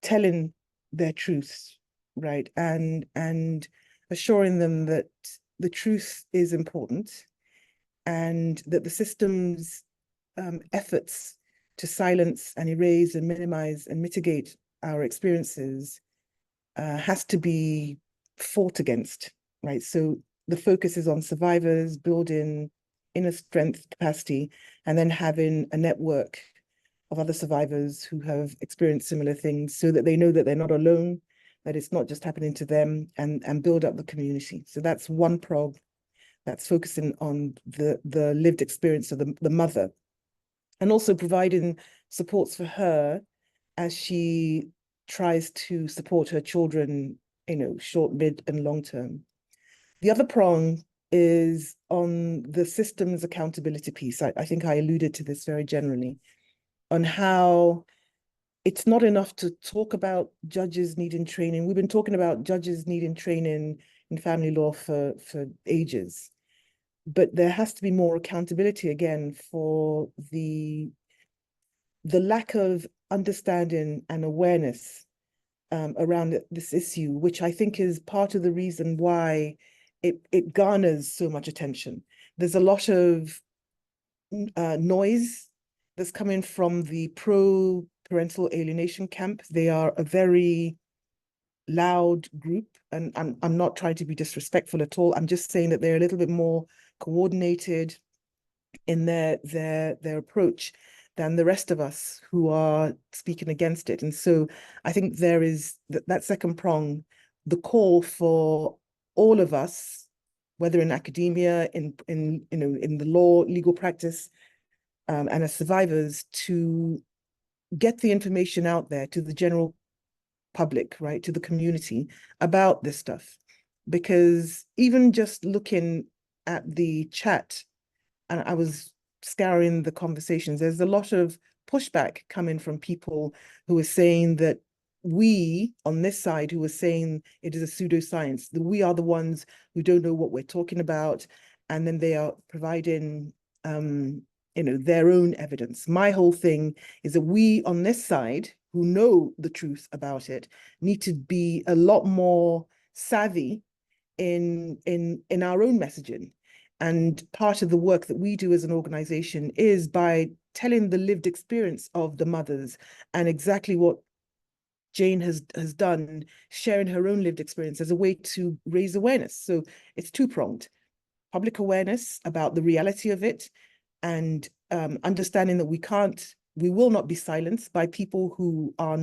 telling their truths, right? And assuring them that the truth is important and that the system's efforts to silence and erase and minimize and mitigate our experiences has to be fought against, right? So the focus is on survivors, building inner strength capacity, and then having a network of other survivors who have experienced similar things so that they know that they're not alone, that it's not just happening to them, and build up the community. So that's one prog that's focusing on the lived experience of the mother, and also providing supports for her as she tries to support her children, short, mid, and long term. The other prong is on the systems accountability piece. I think I alluded to this very generally, on how it's not enough to talk about judges needing training. We've been talking about judges needing training in family law for ages, but there has to be more accountability again for the lack of understanding and awareness around this issue, which I think is part of the reason why it garners so much attention. There's a lot of noise that's coming from the pro-parental alienation camp. They are a very loud group, and I'm not trying to be disrespectful at all. I'm just saying that they're a little bit more coordinated in their approach than the rest of us who are speaking against it. And so I think there is that second prong, the call for all of us, whether in academia, in the law, legal practice, and as survivors, to get the information out there to the general public, right, to the community about this stuff. Because even just looking at the chat, and I was scouring the conversations, there's a lot of pushback coming from people who are saying that we on this side who are saying it is a pseudoscience, that we are the ones who don't know what we're talking about, and then they are providing their own evidence. My whole thing is that we on this side who know the truth about it need to be a lot more savvy in our own messaging. And part of the work that we do as an organization is by telling the lived experience of the mothers, and exactly what Jane has done, sharing her own lived experience as a way to raise awareness. So it's two-pronged: public awareness about the reality of it, and understanding that we will not be silenced by people who are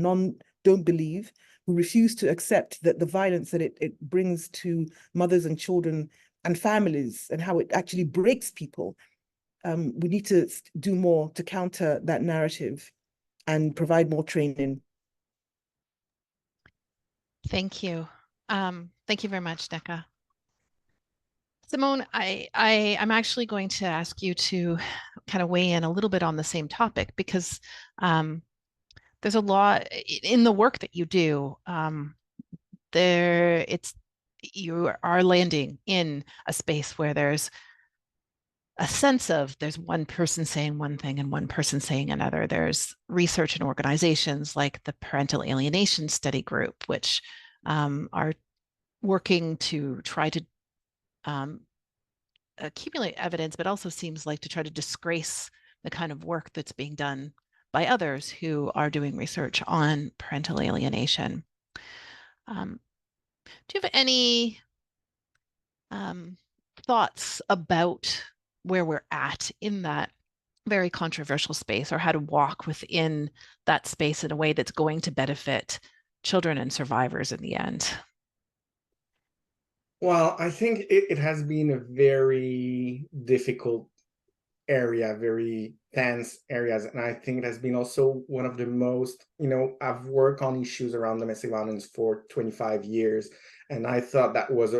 don't believe, who refuse to accept that the violence that it brings to mothers and children and families, and how it actually breaks people. We need to do more to counter that narrative and provide more training. Thank you. Thank you very much, Neka. Simone, I'm actually going to ask you to kind of weigh in a little bit on the same topic, because there's a lot in the work that you do. You are landing in a space where there's a sense of there's one person saying one thing and one person saying another. There's research and organizations like the Parental Alienation Study Group, which are working to try to accumulate evidence, but also seems like to try to disgrace the kind of work that's being done by others who are doing research on parental alienation. Do you have any thoughts about where we're at in that very controversial space, or how to walk within that space in a way that's going to benefit children and survivors in the end? Well, I think it has been a very difficult area, very tense areas. And I think it has been also one of the most, I've worked on issues around domestic violence for 25 years. And I thought that was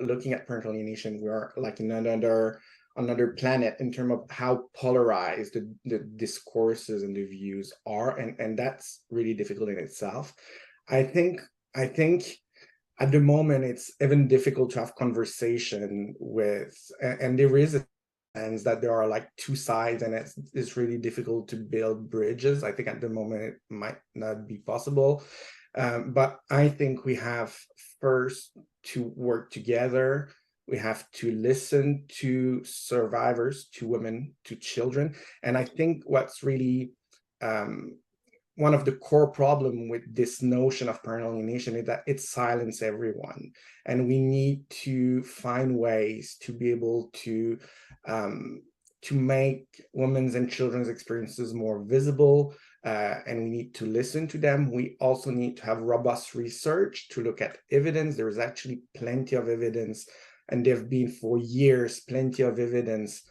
looking at parental alienation, we are like in another planet in terms of how polarized the discourses and the views are. And that's really difficult in itself. I think at the moment, it's even difficult to have conversation with, and there is a sense that there are like two sides, and it's really difficult to build bridges. I think at the moment it might not be possible. But I think we have first to work together. We have to listen to survivors, to women, to children. And I think what's really one of the core problem with this notion of parental alienation is that it silences everyone. And we need to find ways to be able to make women's and children's experiences more visible, and we need to listen to them. We also need to have robust research to look at evidence. There is actually plenty of evidence, and there have been for years plenty of evidence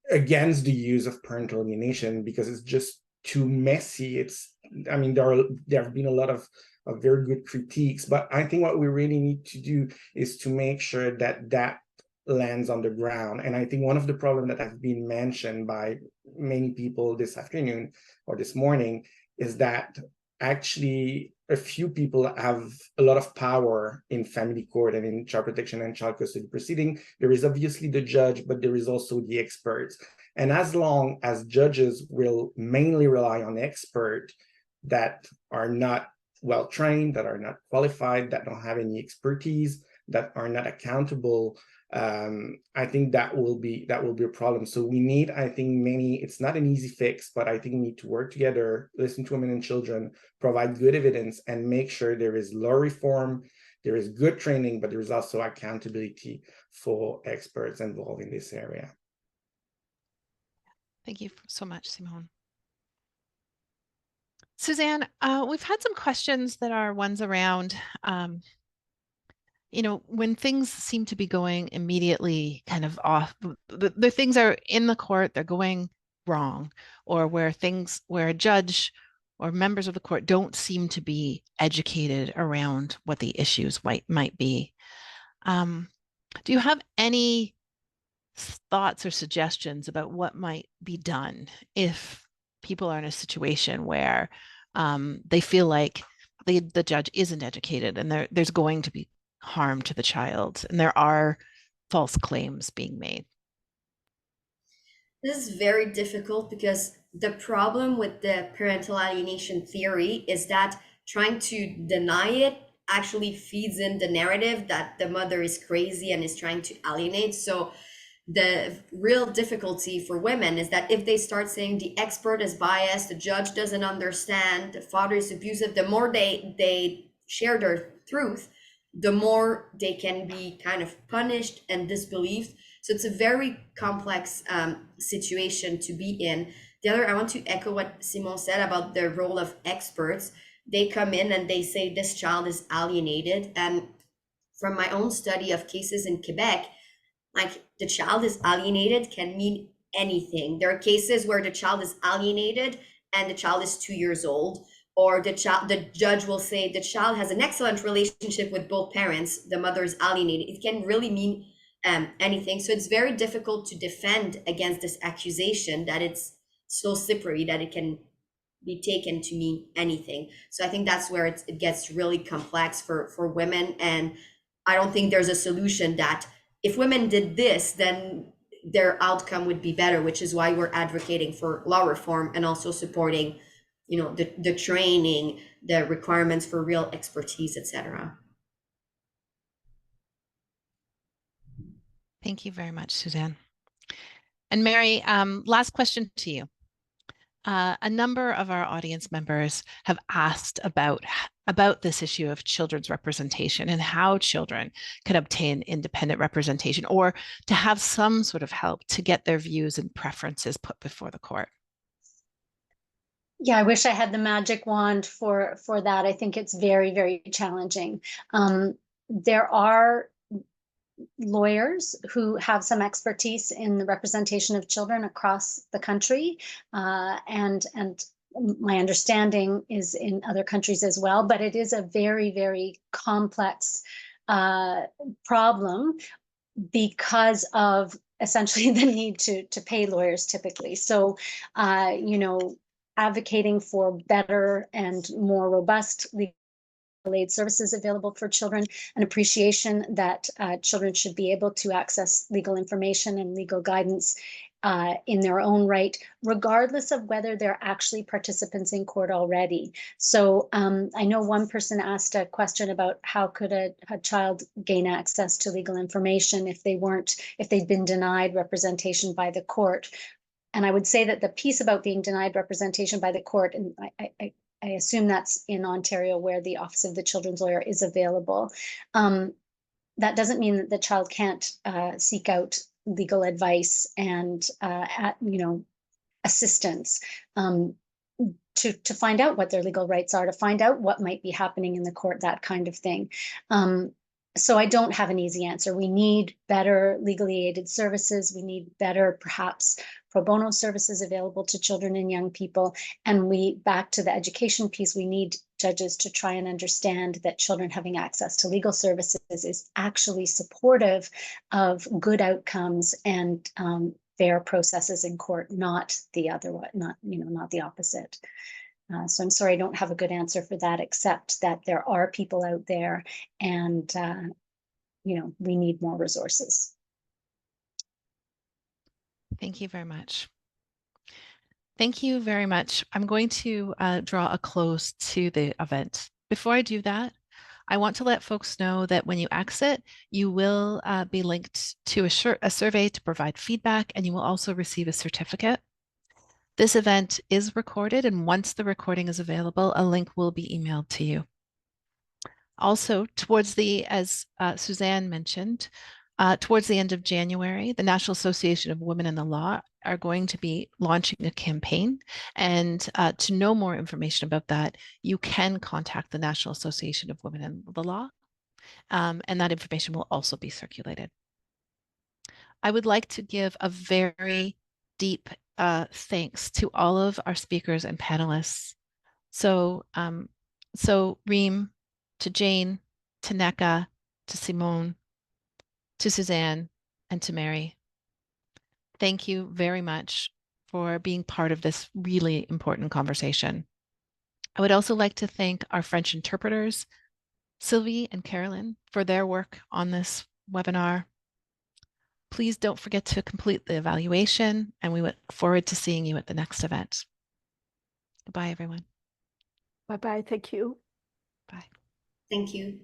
against the use of parental alienation because it's just too messy. There have been a lot of very good critiques, but I think what we really need to do is to make sure that that lands on the ground. And I think one of the problems that have been mentioned by many people this afternoon or this morning is that actually a few people have a lot of power in family court and in child protection and child custody proceeding. There is obviously the judge, but there is also the experts. And as long as judges will mainly rely on experts that are not well trained, that are not qualified, that don't have any expertise, that are not accountable, I think that will be a problem. So we need, I think, it's not an easy fix, but I think we need to work together, listen to women and children, provide good evidence, and make sure there is law reform, there is good training, but there is also accountability for experts involved in this area. Thank you so much, Simone. Suzanne, we've had some questions that are ones around, when things seem to be going immediately kind of off, the things are in the court, they're going wrong, or where a judge or members of the court don't seem to be educated around what the issues might be. Do you have any thoughts or suggestions about what might be done if people are in a situation where they feel like the judge isn't educated and there's going to be harm to the child and there are false claims being made? This is very difficult because the problem with the parental alienation theory is that trying to deny it actually feeds in the narrative that the mother is crazy and is trying to alienate. So the real difficulty for women is that if they start saying the expert is biased, the judge doesn't understand, the father is abusive, the more they share their truth, the more they can be kind of punished and disbelieved. So it's a very complex situation to be in. The other, I want to echo what Simone said about the role of experts. They come in and they say this child is alienated. And from my own study of cases in Quebec, like the child is alienated can mean anything. There are cases where the child is alienated and the child is 2 years old, or the judge will say the child has an excellent relationship with both parents, the mother is alienated. It can really mean anything. So it's very difficult to defend against this accusation that it's so slippery that it can be taken to mean anything. So I think that's where it gets really complex for women. And I don't think there's a solution that if women did this, then their outcome would be better, which is why we're advocating for law reform and also supporting, the training, the requirements for real expertise, etc. Thank you very much, Suzanne. And Mary, last question to you. A number of our audience members have asked about this issue of children's representation and how children can obtain independent representation, or to have some sort of help to get their views and preferences put before the court. Yeah, I wish I had the magic wand for that. I think it's very, very challenging. There are lawyers who have some expertise in the representation of children across the country, and my understanding is in other countries as well, but it is a very, very complex problem because of essentially the need to pay lawyers typically. So, you know, advocating for better and more robust legal aid services available for children, an appreciation that children should be able to access legal information and legal guidance in their own right, regardless of whether they're actually participants in court already. So I know one person asked a question about how could a child gain access to legal information if they'd been denied representation by the court. And I would say that the piece about being denied representation by the court, and I assume that's in Ontario where the Office of the Children's Lawyer is available. That doesn't mean that the child can't seek out legal advice and assistance to find out what their legal rights are, to find out what might be happening in the court, that kind of thing. So I don't have an easy answer. We need better legally aided services. We need better, perhaps, pro bono services available to children and young people. And back to the education piece, we need judges to try and understand that children having access to legal services is actually supportive of good outcomes and fair processes in court, not the other one, not the opposite. So I'm sorry, I don't have a good answer for that, except that there are people out there, and we need more resources. Thank you very much. Thank you very much. I'm going to draw a close to the event. Before I do that, I want to let folks know that when you exit, you will be linked to a survey to provide feedback, and you will also receive a certificate. This event is recorded, and once the recording is available, a link will be emailed to you. Also, as Suzanne mentioned, towards the end of January, the National Association of Women in the Law are going to be launching a campaign. And to know more information about that, you can contact the National Association of Women in the Law, and that information will also be circulated. I would like to give a very deep thanks to all of our speakers and panelists. So Reem, to Jane, to Nneka, to Simone, to Suzanne, and to Mary. Thank you very much for being part of this really important conversation. I would also like to thank our French interpreters, Sylvie and Carolyn, for their work on this webinar. Please don't forget to complete the evaluation, and we look forward to seeing you at the next event. Goodbye, everyone. Bye-bye. Thank you. Bye. Thank you.